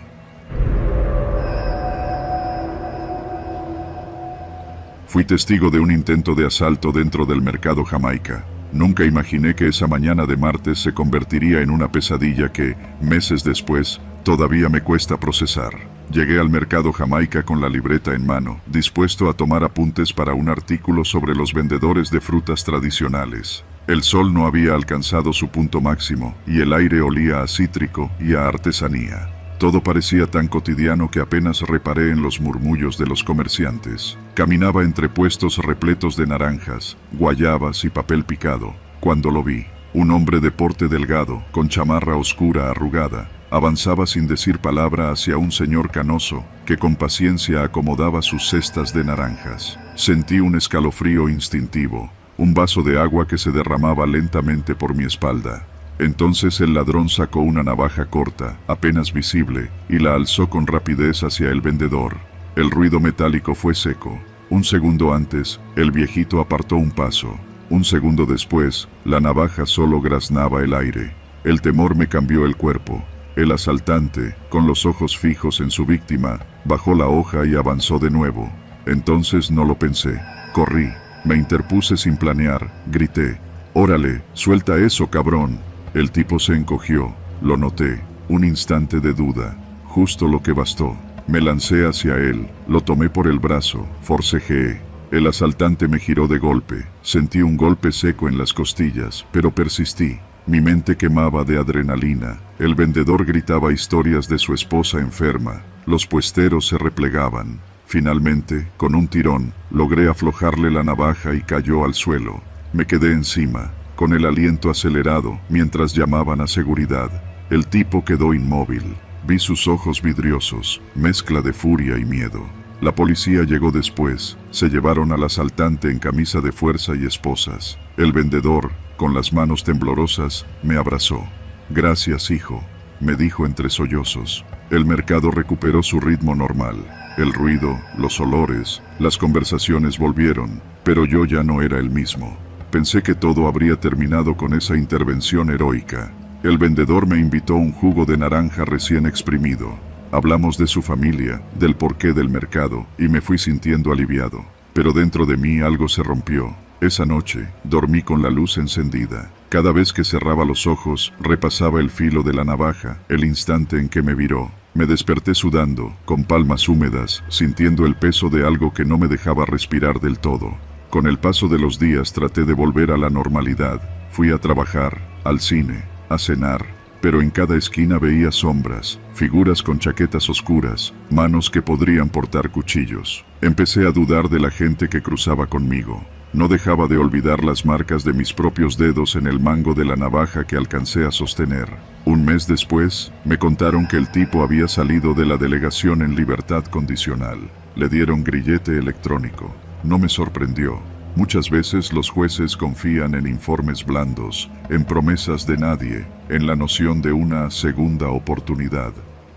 Fui testigo de un intento de asalto dentro del mercado Jamaica. Nunca imaginé que esa mañana de martes se convertiría en una pesadilla que, meses después, todavía me cuesta procesar. Llegué al mercado Jamaica con la libreta en mano, dispuesto a tomar apuntes para un artículo sobre los vendedores de frutas tradicionales. El sol no había alcanzado su punto máximo, y el aire olía a cítrico y a artesanía. Todo parecía tan cotidiano que apenas reparé en los murmullos de los comerciantes. Caminaba entre puestos repletos de naranjas, guayabas y papel picado, cuando lo vi. Un hombre de porte delgado, con chamarra oscura arrugada, avanzaba sin decir palabra hacia un señor canoso, que con paciencia acomodaba sus cestas de naranjas. Sentí un escalofrío instintivo, un vaso de agua que se derramaba lentamente por mi espalda. Entonces el ladrón sacó una navaja corta, apenas visible, y la alzó con rapidez hacia el vendedor. El ruido metálico fue seco. Un segundo antes, el viejito apartó un paso. Un segundo después, la navaja solo graznaba el aire. El temor me cambió el cuerpo. El asaltante, con los ojos fijos en su víctima, bajó la hoja y avanzó de nuevo. Entonces no lo pensé. Corrí. Me interpuse sin planear. Grité: «¡Órale, suelta eso, cabrón!». El tipo se encogió, lo noté, un instante de duda, justo lo que bastó. Me lancé hacia él, lo tomé por el brazo, forcejeé. El asaltante me giró de golpe, sentí un golpe seco en las costillas, pero persistí. Mi mente quemaba de adrenalina. El vendedor gritaba historias de su esposa enferma. Los puesteros se replegaban. Finalmente, con un tirón, logré aflojarle la navaja y cayó al suelo. Me quedé encima, con el aliento acelerado, mientras llamaban a seguridad. El tipo quedó inmóvil. Vi sus ojos vidriosos, mezcla de furia y miedo. La policía llegó después. Se llevaron al asaltante en camisa de fuerza y esposas. El vendedor, con las manos temblorosas, me abrazó. «Gracias, hijo», me dijo entre sollozos. El mercado recuperó su ritmo normal. El ruido, los olores, las conversaciones volvieron, pero yo ya no era el mismo. Pensé que todo habría terminado con esa intervención heroica. El vendedor me invitó un jugo de naranja recién exprimido. Hablamos de su familia, del porqué del mercado, y me fui sintiendo aliviado. Pero dentro de mí algo se rompió. Esa noche, dormí con la luz encendida. Cada vez que cerraba los ojos, repasaba el filo de la navaja, el instante en que me viró. Me desperté sudando, con palmas húmedas, sintiendo el peso de algo que no me dejaba respirar del todo. Con el paso de los días traté de volver a la normalidad. Fui a trabajar, al cine, a cenar, pero en cada esquina veía sombras, figuras con chaquetas oscuras, manos que podrían portar cuchillos. Empecé a dudar de la gente que cruzaba conmigo. No dejaba de olvidar las marcas de mis propios dedos en el mango de la navaja que alcancé a sostener. Un mes después, me contaron que el tipo había salido de la delegación en libertad condicional. Le dieron grillete electrónico. No me sorprendió. Muchas veces los jueces confían en informes blandos, en promesas de nadie, en la noción de una segunda oportunidad.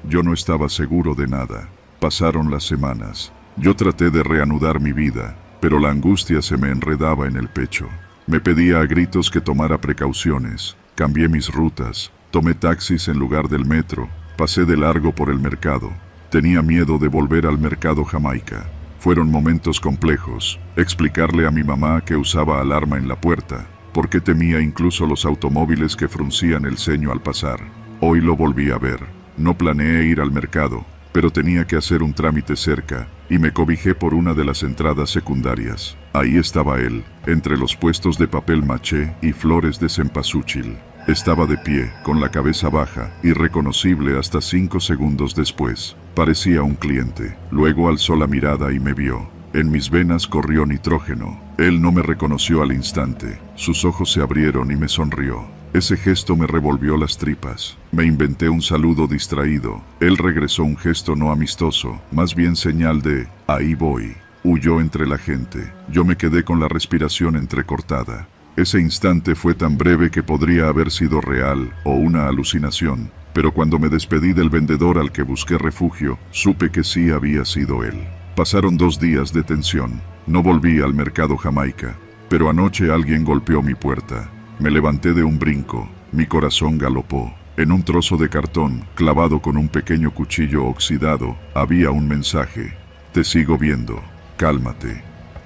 Yo no estaba seguro de nada. Pasaron las semanas. Yo traté de reanudar mi vida, pero la angustia se me enredaba en el pecho. Me pedía a gritos que tomara precauciones. Cambié mis rutas, tomé taxis en lugar del metro, pasé de largo por el mercado. Tenía miedo de volver al mercado Jamaica. Fueron momentos complejos. Explicarle a mi mamá que usaba alarma en la puerta, porque temía incluso los automóviles que fruncían el ceño al pasar. Hoy lo volví a ver. No planeé ir al mercado, pero tenía que hacer un trámite cerca, y me cobijé por una de las entradas secundarias. Ahí estaba él, entre los puestos de papel maché y flores de cempasúchil. Estaba de pie, con la cabeza baja, irreconocible hasta 5 segundos después. Parecía un cliente. Luego alzó la mirada y me vio. En mis venas corrió nitrógeno. Él no me reconoció al instante. Sus ojos se abrieron y me sonrió. Ese gesto me revolvió las tripas. Me inventé un saludo distraído. Él regresó un gesto no amistoso, más bien señal de «ahí voy». Huyó entre la gente. Yo me quedé con la respiración entrecortada. Ese instante fue tan breve que podría haber sido real o una alucinación, pero cuando me despedí del vendedor al que busqué refugio, supe que sí había sido él. Pasaron 2 días de tensión. No volví al mercado Jamaica, pero anoche alguien golpeó mi puerta. Me levanté de un brinco, mi corazón galopó. En un trozo de cartón, clavado con un pequeño cuchillo oxidado, había un mensaje: «Te sigo viendo, cálmate».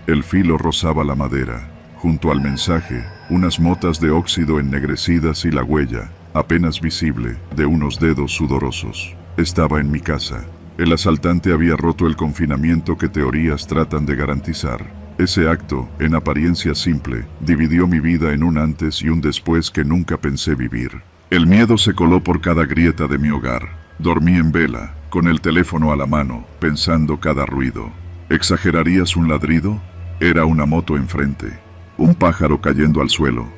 El filo rozaba la madera. Junto al mensaje, unas motas de óxido ennegrecidas y la huella, apenas visible, de unos dedos sudorosos. Estaba en mi casa. El asaltante había roto el confinamiento que teorías tratan de garantizar. Ese acto, en apariencia simple, dividió mi vida en un antes y un después que nunca pensé vivir. El miedo se coló por cada grieta de mi hogar. Dormí en vela, con el teléfono a la mano, pensando cada ruido. ¿Exagerarías un ladrido? Era una moto enfrente. Un pájaro cayendo al suelo.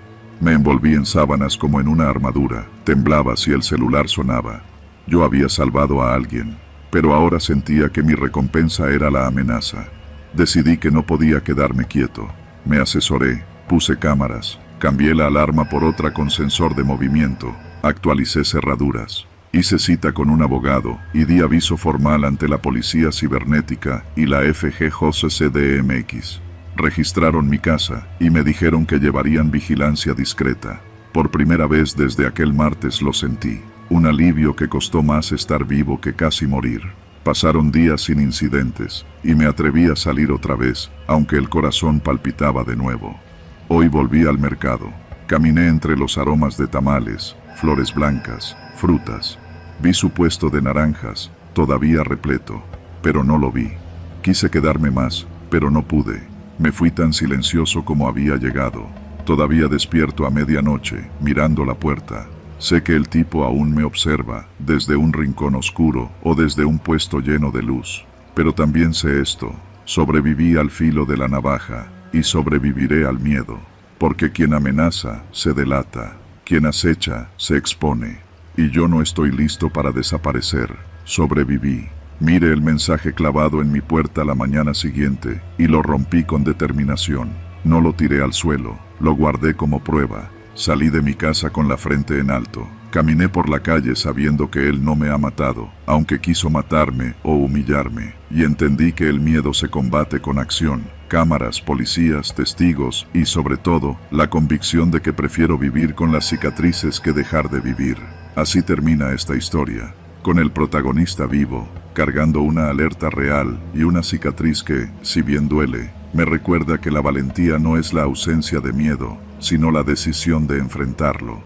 Me envolví en sábanas como en una armadura. Temblaba si el celular sonaba. Yo había salvado a alguien, pero ahora sentía que mi recompensa era la amenaza. Decidí que no podía quedarme quieto. Me asesoré, puse cámaras, cambié la alarma por otra con sensor de movimiento, actualicé cerraduras. Hice cita con un abogado y di aviso formal ante la Policía Cibernética y la FGJCDMX. Registraron mi casa y me dijeron que llevarían vigilancia discreta. Por primera vez desde aquel martes lo sentí. Un alivio que costó más estar vivo que casi morir. Pasaron días sin incidentes y me atreví a salir otra vez, aunque el corazón palpitaba de nuevo. Hoy volví al mercado. Caminé entre los aromas de tamales, flores blancas, frutas. Vi su puesto de naranjas, todavía repleto, pero no lo vi. Quise quedarme más, pero no pude. Me fui tan silencioso como había llegado. Todavía despierto a medianoche, mirando la puerta. Sé que el tipo aún me observa, desde un rincón oscuro o desde un puesto lleno de luz. Pero también sé esto: sobreviví al filo de la navaja, y sobreviviré al miedo. Porque quien amenaza, se delata. Quien acecha, se expone. Y yo no estoy listo para desaparecer. Sobreviví. Mire el mensaje clavado en mi puerta la mañana siguiente, y lo rompí con determinación. No lo tiré al suelo, lo guardé como prueba. Salí de mi casa con la frente en alto. Caminé por la calle sabiendo que él no me ha matado, aunque quiso matarme o humillarme, y entendí que el miedo se combate con acción, cámaras, policías, testigos y, sobre todo, la convicción de que prefiero vivir con las cicatrices que dejar de vivir. Así termina esta historia, con el protagonista vivo, cargando una alerta real y una cicatriz que, si bien duele, me recuerda que la valentía no es la ausencia de miedo, sino la decisión de enfrentarlo.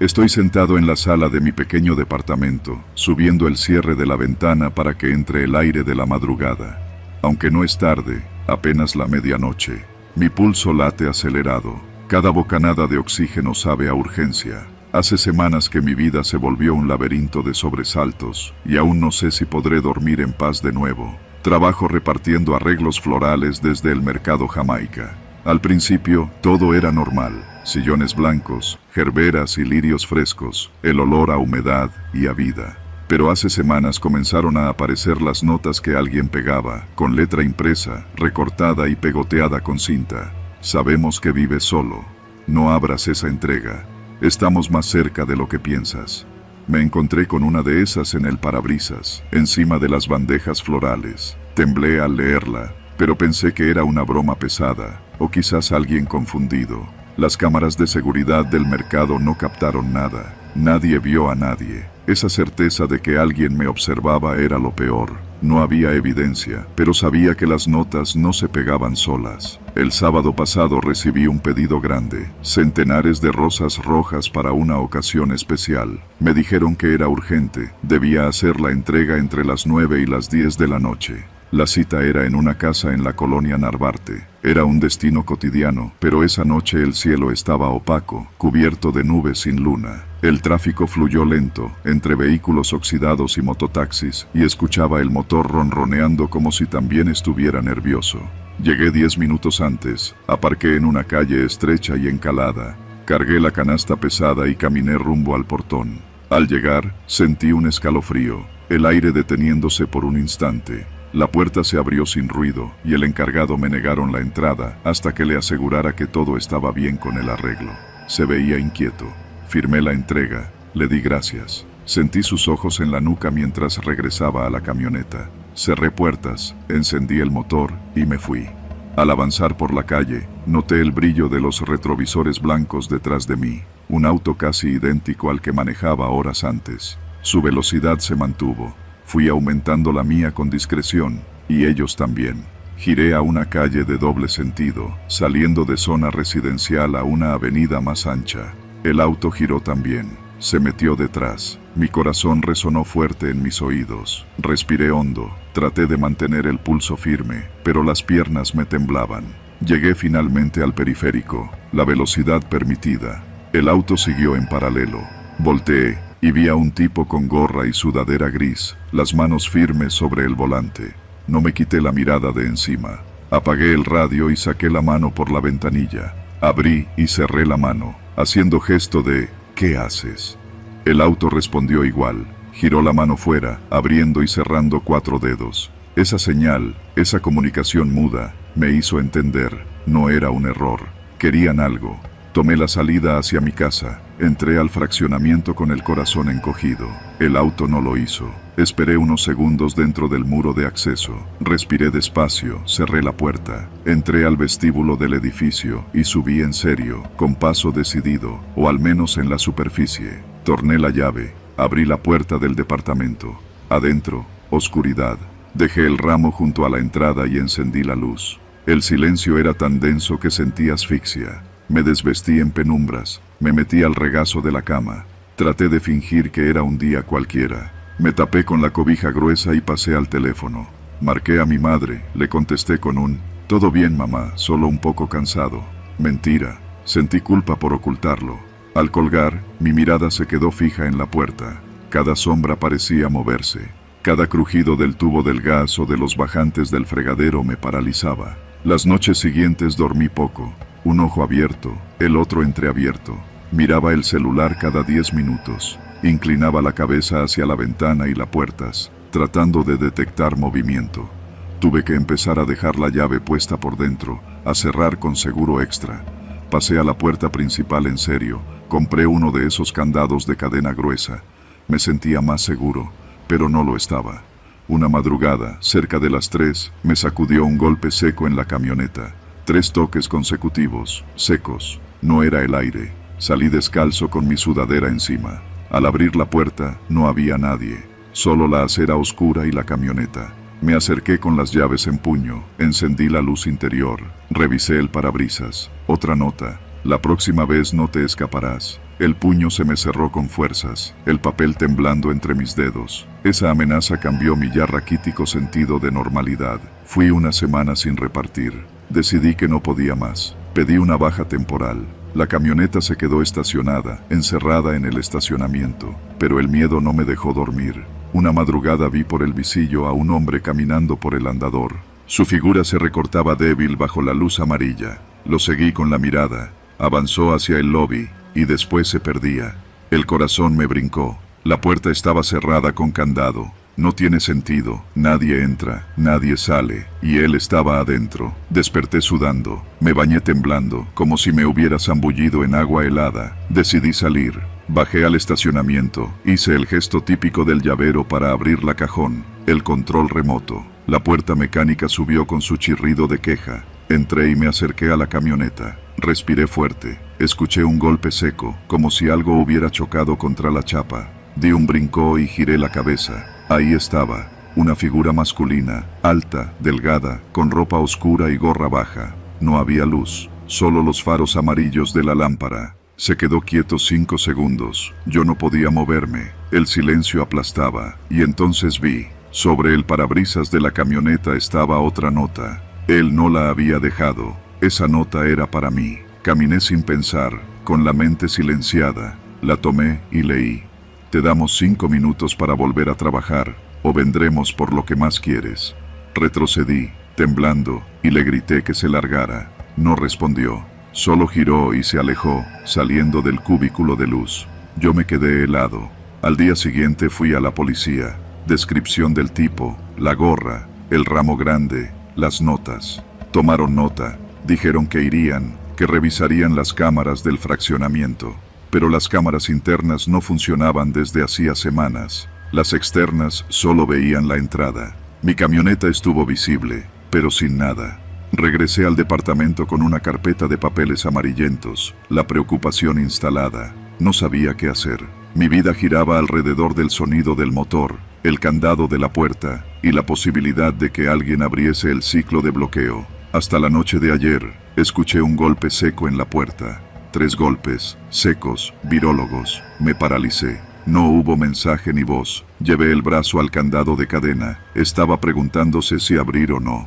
Estoy sentado en la sala de mi pequeño departamento, subiendo el cierre de la ventana para que entre el aire de la madrugada. Aunque no es tarde, apenas la medianoche. Mi pulso late acelerado. Cada bocanada de oxígeno sabe a urgencia. Hace semanas que mi vida se volvió un laberinto de sobresaltos, y aún no sé si podré dormir en paz de nuevo. Trabajo repartiendo arreglos florales desde el mercado Jamaica. Al principio, todo era normal. Sillones blancos, gerberas y lirios frescos, el olor a humedad y a vida. Pero hace semanas comenzaron a aparecer las notas que alguien pegaba, con letra impresa, recortada y pegoteada con cinta. Sabemos que vives solo. No abras esa entrega. Estamos más cerca de lo que piensas. Me encontré con una de esas en el parabrisas, encima de las bandejas florales. Temblé al leerla, pero pensé que era una broma pesada, o quizás alguien confundido. Las cámaras de seguridad del mercado no captaron nada. Nadie vio a nadie. Esa certeza de que alguien me observaba era lo peor. No había evidencia, pero sabía que las notas no se pegaban solas. El sábado pasado recibí un pedido grande, centenares de rosas rojas para una ocasión especial. Me dijeron que era urgente, debía hacer la entrega entre las 9 y las 10 de la noche. La cita era en una casa en la colonia Narvarte. Era un destino cotidiano, pero esa noche el cielo estaba opaco, cubierto de nubes sin luna. El tráfico fluyó lento, entre vehículos oxidados y mototaxis, y escuchaba el motor ronroneando como si también estuviera nervioso. Llegué 10 minutos antes, aparqué en una calle estrecha y encalada. Cargué la canasta pesada y caminé rumbo al portón. Al llegar, sentí un escalofrío, el aire deteniéndose por un instante. La puerta se abrió sin ruido, y el encargado me negaron la entrada hasta que le asegurara que todo estaba bien con el arreglo. Se veía inquieto. Firmé la entrega, le di gracias. Sentí sus ojos en la nuca mientras regresaba a la camioneta. Cerré puertas, encendí el motor y me fui. Al avanzar por la calle, noté el brillo de los retrovisores blancos detrás de mí, un auto casi idéntico al que manejaba horas antes. Su velocidad se mantuvo. Fui aumentando la mía con discreción, y ellos también. Giré a una calle de doble sentido, saliendo de zona residencial a una avenida más ancha. El auto giró también. Se metió detrás. Mi corazón resonó fuerte en mis oídos. Respiré hondo. Traté de mantener el pulso firme, pero las piernas me temblaban. Llegué finalmente al periférico, la velocidad permitida. El auto siguió en paralelo. Volteé y vi a un tipo con gorra y sudadera gris, las manos firmes sobre el volante. No me quité la mirada de encima. Apagué el radio y saqué la mano por la ventanilla. Abrí y cerré la mano, haciendo gesto de ¿qué haces? El auto respondió igual. Giró la mano fuera, abriendo y cerrando 4 dedos. Esa señal, esa comunicación muda, me hizo entender. No era un error. Querían algo. Tomé la salida hacia mi casa. Entré al fraccionamiento con el corazón encogido. El auto no lo hizo. Esperé unos segundos dentro del muro de acceso. Respiré despacio, cerré la puerta. Entré al vestíbulo del edificio y subí en serio, con paso decidido, o al menos en la superficie. Torné la llave, abrí la puerta del departamento. Adentro, oscuridad. Dejé el ramo junto a la entrada y encendí la luz. El silencio era tan denso que sentí asfixia. Me desvestí en penumbras, me metí al regazo de la cama. Traté de fingir que era un día cualquiera. Me tapé con la cobija gruesa y pasé al teléfono. Marqué a mi madre, le contesté con un «Todo bien, mamá, solo un poco cansado». Mentira, sentí culpa por ocultarlo. Al colgar, mi mirada se quedó fija en la puerta. Cada sombra parecía moverse. Cada crujido del tubo del gas o de los bajantes del fregadero me paralizaba. Las noches siguientes dormí poco. Un ojo abierto, el otro entreabierto. Miraba el celular cada 10 minutos. Inclinaba la cabeza hacia la ventana y las puertas, tratando de detectar movimiento. Tuve que empezar a dejar la llave puesta por dentro, a cerrar con seguro extra. Pasé a la puerta principal en serio, compré uno de esos candados de cadena gruesa. Me sentía más seguro, pero no lo estaba. Una madrugada, cerca de las 3, me sacudió un golpe seco en la camioneta. 3 toques consecutivos, secos. No era el aire. Salí descalzo con mi sudadera encima. Al abrir la puerta, no había nadie. Solo la acera oscura y la camioneta. Me acerqué con las llaves en puño, encendí la luz interior, revisé el parabrisas. Otra nota: la próxima vez no te escaparás. El puño se me cerró con fuerzas, el papel temblando entre mis dedos. Esa amenaza cambió mi ya raquítico sentido de normalidad. Fui una semana sin repartir. Decidí que no podía más. Pedí una baja temporal. La camioneta se quedó estacionada, encerrada en el estacionamiento, pero el miedo no me dejó dormir. Una madrugada vi por el visillo a un hombre caminando por el andador. Su figura se recortaba débil bajo la luz amarilla. Lo seguí con la mirada. Avanzó hacia el lobby y después se perdía. El corazón me brincó. La puerta estaba cerrada con candado. No tiene sentido. Nadie entra, nadie sale, y él estaba adentro. Desperté sudando. Me bañé temblando, como si me hubiera zambullido en agua helada. Decidí salir. Bajé al estacionamiento. Hice el gesto típico del llavero para abrir la cajón. El control remoto. La puerta mecánica subió con su chirrido de queja. Entré y me acerqué a la camioneta. Respiré fuerte. Escuché un golpe seco, como si algo hubiera chocado contra la chapa. Di un brinco y giré la cabeza. Ahí estaba, una figura masculina, alta, delgada, con ropa oscura y gorra baja. No había luz, solo los faros amarillos de la lámpara. Se quedó quieto 5 segundos. Yo no podía moverme. El silencio aplastaba. Y entonces vi, sobre el parabrisas de la camioneta estaba otra nota. Él no la había dejado. Esa nota era para mí. Caminé sin pensar, con la mente silenciada. La tomé y leí. Te damos 5 minutos para volver a trabajar, o vendremos por lo que más quieres. Retrocedí, temblando, y le grité que se largara. No respondió. Solo giró y se alejó, saliendo del cubículo de luz. Yo me quedé helado. Al día siguiente fui a la policía. Descripción del tipo, la gorra, el ramo grande, las notas. Tomaron nota. Dijeron que irían, que revisarían las cámaras del fraccionamiento. Pero las cámaras internas no funcionaban desde hacía semanas. Las externas solo veían la entrada. Mi camioneta estuvo visible, pero sin nada. Regresé al departamento con una carpeta de papeles amarillentos, la preocupación instalada. No sabía qué hacer. Mi vida giraba alrededor del sonido del motor, el candado de la puerta y la posibilidad de que alguien abriese el ciclo de bloqueo. Hasta la noche de ayer, escuché un golpe seco en la puerta. 3 golpes, secos, virólogos. Me paralicé. No hubo mensaje ni voz. Llevé el brazo al candado de cadena. Estaba preguntándose si abrir o no.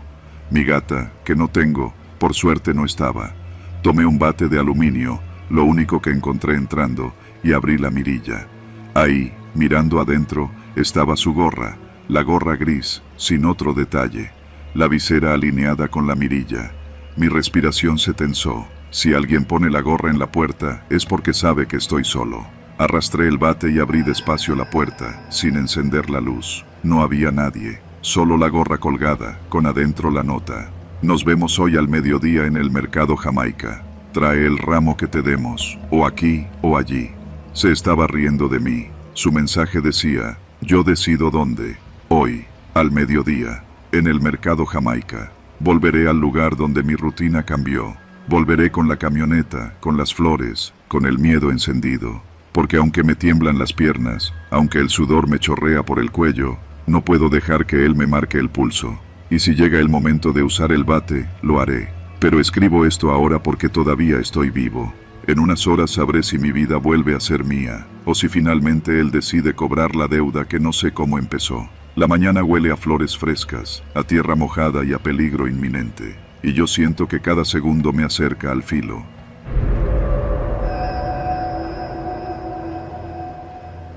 Mi gata, que no tengo, por suerte no estaba. Tomé un bate de aluminio, lo único que encontré entrando, y abrí la mirilla. Ahí, mirando adentro, estaba su gorra, la gorra gris, sin otro detalle. La visera alineada con la mirilla. Mi respiración se tensó. Si alguien pone la gorra en la puerta, es porque sabe que estoy solo. Arrastré el bate y abrí despacio la puerta, sin encender la luz. No había nadie, solo la gorra colgada, con adentro la nota. Nos vemos hoy al mediodía en el mercado Jamaica. Trae el ramo que te demos, o aquí o allí. Se estaba riendo de mí. Su mensaje decía, yo decido dónde. Hoy, al mediodía, en el mercado Jamaica. Volveré al lugar donde mi rutina cambió. Volveré con la camioneta, con las flores, con el miedo encendido. Porque aunque me tiemblan las piernas, aunque el sudor me chorrea por el cuello, no puedo dejar que él me marque el pulso. Y si llega el momento de usar el bate, lo haré. Pero escribo esto ahora porque todavía estoy vivo. En unas horas sabré si mi vida vuelve a ser mía, o si finalmente él decide cobrar la deuda que no sé cómo empezó. La mañana huele a flores frescas, a tierra mojada y a peligro inminente. Y yo siento que cada segundo me acerca al filo.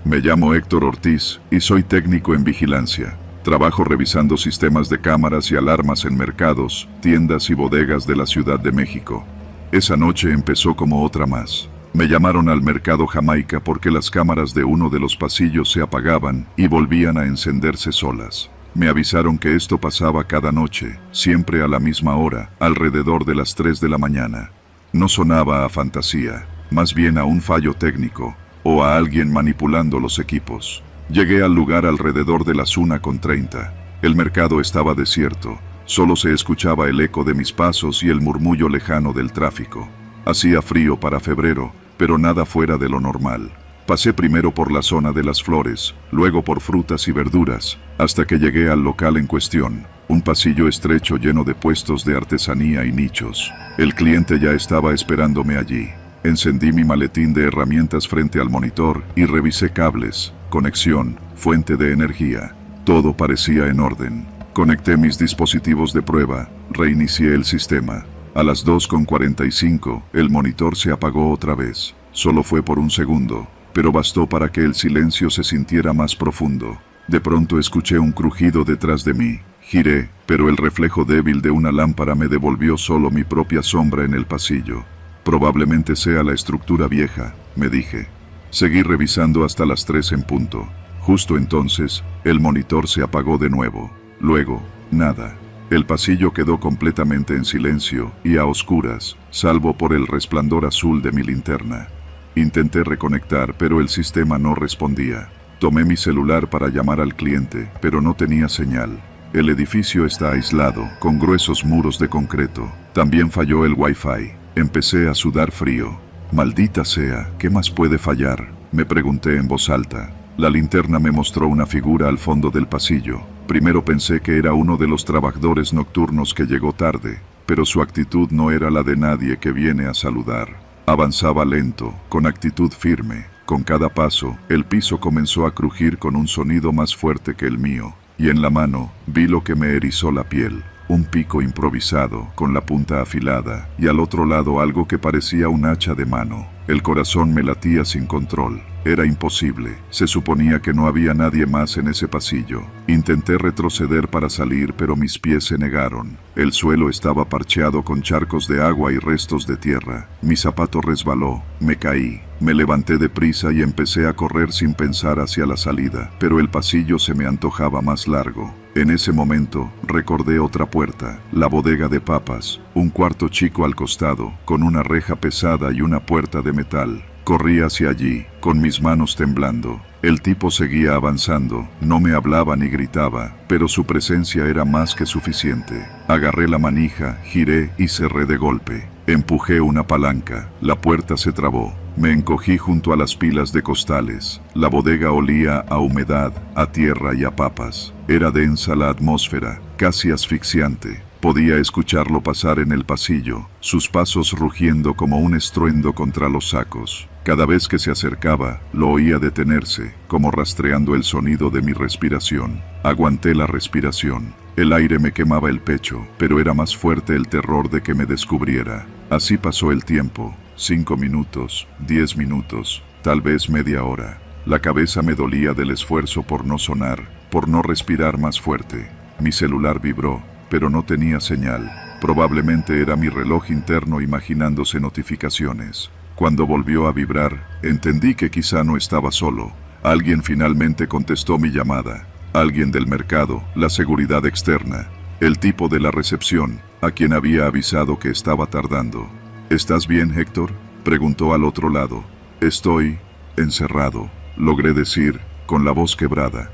Me llamo Héctor Ortiz y soy técnico en vigilancia. Trabajo revisando sistemas de cámaras y alarmas en mercados, tiendas y bodegas de la Ciudad de México. Esa noche empezó como otra más. Me llamaron al mercado Jamaica porque las cámaras de uno de los pasillos se apagaban y volvían a encenderse solas. Me avisaron que esto pasaba cada noche, siempre a la misma hora, alrededor de las 3 de la mañana. No sonaba a fantasía, más bien a un fallo técnico, o a alguien manipulando los equipos. Llegué al lugar alrededor de las 1:30. El mercado estaba desierto, solo se escuchaba el eco de mis pasos y el murmullo lejano del tráfico. Hacía frío para febrero, pero nada fuera de lo normal. Pasé primero por la zona de las flores, luego por frutas y verduras, hasta que llegué al local en cuestión, un pasillo estrecho lleno de puestos de artesanía y nichos. El cliente ya estaba esperándome allí. Encendí mi maletín de herramientas frente al monitor y revisé cables, conexión, fuente de energía. Todo parecía en orden. Conecté mis dispositivos de prueba, reinicié el sistema. A las 2:45, el monitor se apagó otra vez. Solo fue por un segundo, pero bastó para que el silencio se sintiera más profundo. De pronto escuché un crujido detrás de mí. Giré, pero el reflejo débil de una lámpara me devolvió solo mi propia sombra en el pasillo. Probablemente sea la estructura vieja, me dije. Seguí revisando hasta las 3 en punto. Justo entonces, el monitor se apagó de nuevo. Luego, nada. El pasillo quedó completamente en silencio y a oscuras, salvo por el resplandor azul de mi linterna. Intenté reconectar, pero el sistema no respondía. Tomé mi celular para llamar al cliente, pero no tenía señal. El edificio está aislado, con gruesos muros de concreto. También falló el Wi-Fi. Empecé a sudar frío. Maldita sea, ¿qué más puede fallar?, me pregunté en voz alta. La linterna me mostró una figura al fondo del pasillo. Primero pensé que era uno de los trabajadores nocturnos que llegó tarde, pero su actitud no era la de nadie que viene a saludar. Avanzaba lento, con actitud firme. Con cada paso, el piso comenzó a crujir con un sonido más fuerte que el mío, y en la mano vi lo que me erizó la piel. Un pico improvisado, con la punta afilada, y al otro lado algo que parecía un hacha de mano. El corazón me latía sin control. Era imposible. Se suponía que no había nadie más en ese pasillo. Intenté retroceder para salir, pero mis pies se negaron. El suelo estaba parcheado con charcos de agua y restos de tierra. Mi zapato resbaló. Me caí. Me levanté deprisa y empecé a correr sin pensar hacia la salida, pero el pasillo se me antojaba más largo. En ese momento, recordé otra puerta, la bodega de papas, un cuarto chico al costado, con una reja pesada y una puerta de metal. Corrí hacia allí, con mis manos temblando. El tipo seguía avanzando, no me hablaba ni gritaba, pero su presencia era más que suficiente. Agarré la manija, giré y cerré de golpe. Empujé una palanca, la puerta se trabó. Me encogí junto a las pilas de costales. La bodega olía a humedad, a tierra y a papas. Era densa la atmósfera, casi asfixiante. Podía escucharlo pasar en el pasillo, sus pasos rugiendo como un estruendo contra los sacos. Cada vez que se acercaba, lo oía detenerse, como rastreando el sonido de mi respiración. Aguanté la respiración. El aire me quemaba el pecho, pero era más fuerte el terror de que me descubriera. Así pasó el tiempo. 5 minutos, 10 minutos, tal vez media hora. La cabeza me dolía del esfuerzo por no sonar, por no respirar más fuerte. Mi celular vibró, pero no tenía señal. Probablemente era mi reloj interno imaginándose notificaciones. Cuando volvió a vibrar, entendí que quizá no estaba solo. Alguien finalmente contestó mi llamada. Alguien del mercado, la seguridad externa, el tipo de la recepción, a quien había avisado que estaba tardando. ¿Estás bien, Héctor?, preguntó al otro lado. Estoy encerrado, logré decir, con la voz quebrada.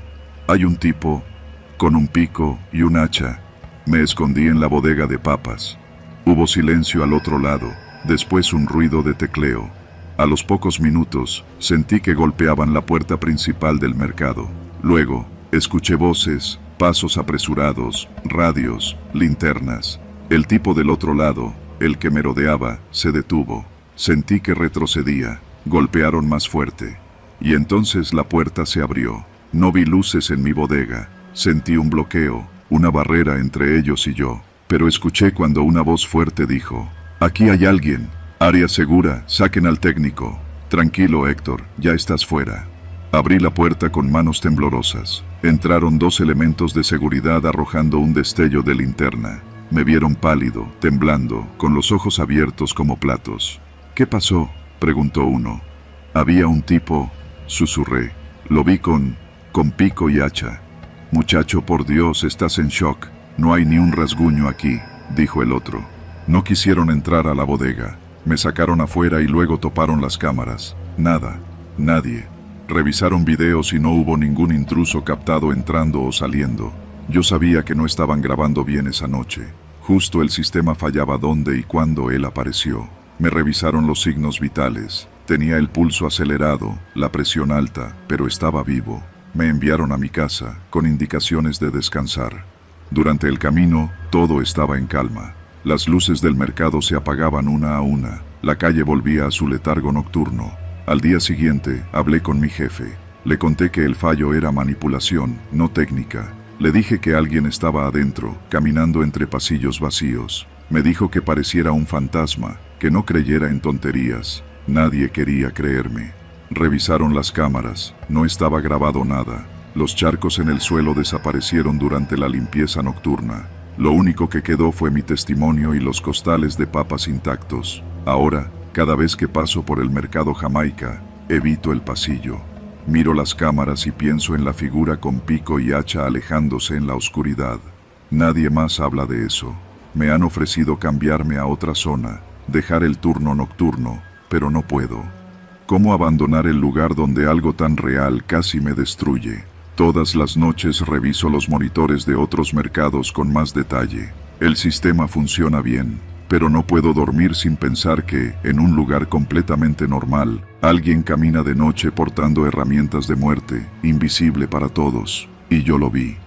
Hay un tipo con un pico y un hacha. Me escondí en la bodega de papas. Hubo silencio al otro lado, después un ruido de tecleo. A los pocos minutos, sentí que golpeaban la puerta principal del mercado. Luego, escuché voces, pasos apresurados, radios, linternas. El tipo del otro lado, el que me rodeaba, se detuvo. Sentí que retrocedía. Golpearon más fuerte. Y entonces la puerta se abrió. No vi luces en mi bodega. Sentí un bloqueo, una barrera entre ellos y yo, pero escuché cuando una voz fuerte dijo: «Aquí hay alguien. Área segura, saquen al técnico». «Tranquilo, Héctor, ya estás fuera». Abrí la puerta con manos temblorosas. Entraron 2 elementos de seguridad arrojando un destello de linterna. Me vieron pálido, temblando, con los ojos abiertos como platos. «¿Qué pasó?», preguntó uno. «Había un tipo», susurré. «Lo vi con pico y hacha». «Muchacho, por Dios, estás en shock. No hay ni un rasguño aquí», dijo el otro. No quisieron entrar a la bodega. Me sacaron afuera y luego toparon las cámaras. Nada, nadie. Revisaron videos y no hubo ningún intruso captado entrando o saliendo. Yo sabía que no estaban grabando bien esa noche. Justo el sistema fallaba donde y cuando él apareció. Me revisaron los signos vitales. Tenía el pulso acelerado, la presión alta, pero estaba vivo. Me enviaron a mi casa, con indicaciones de descansar. Durante el camino, todo estaba en calma. Las luces del mercado se apagaban una a una. La calle volvía a su letargo nocturno. Al día siguiente, hablé con mi jefe. Le conté que el fallo era manipulación, no técnica. Le dije que alguien estaba adentro, caminando entre pasillos vacíos. Me dijo que pareciera un fantasma, que no creyera en tonterías. Nadie quería creerme. Revisaron las cámaras, no estaba grabado nada. Los charcos en el suelo desaparecieron durante la limpieza nocturna. Lo único que quedó fue mi testimonio y los costales de papas intactos. Ahora, cada vez que paso por el mercado Jamaica, evito el pasillo. Miro las cámaras y pienso en la figura con pico y hacha alejándose en la oscuridad. Nadie más habla de eso. Me han ofrecido cambiarme a otra zona, dejar el turno nocturno, pero no puedo. ¿Cómo abandonar el lugar donde algo tan real casi me destruye? Todas las noches reviso los monitores de otros mercados con más detalle. El sistema funciona bien, pero no puedo dormir sin pensar que, en un lugar completamente normal, alguien camina de noche portando herramientas de muerte, invisible para todos, y yo lo vi.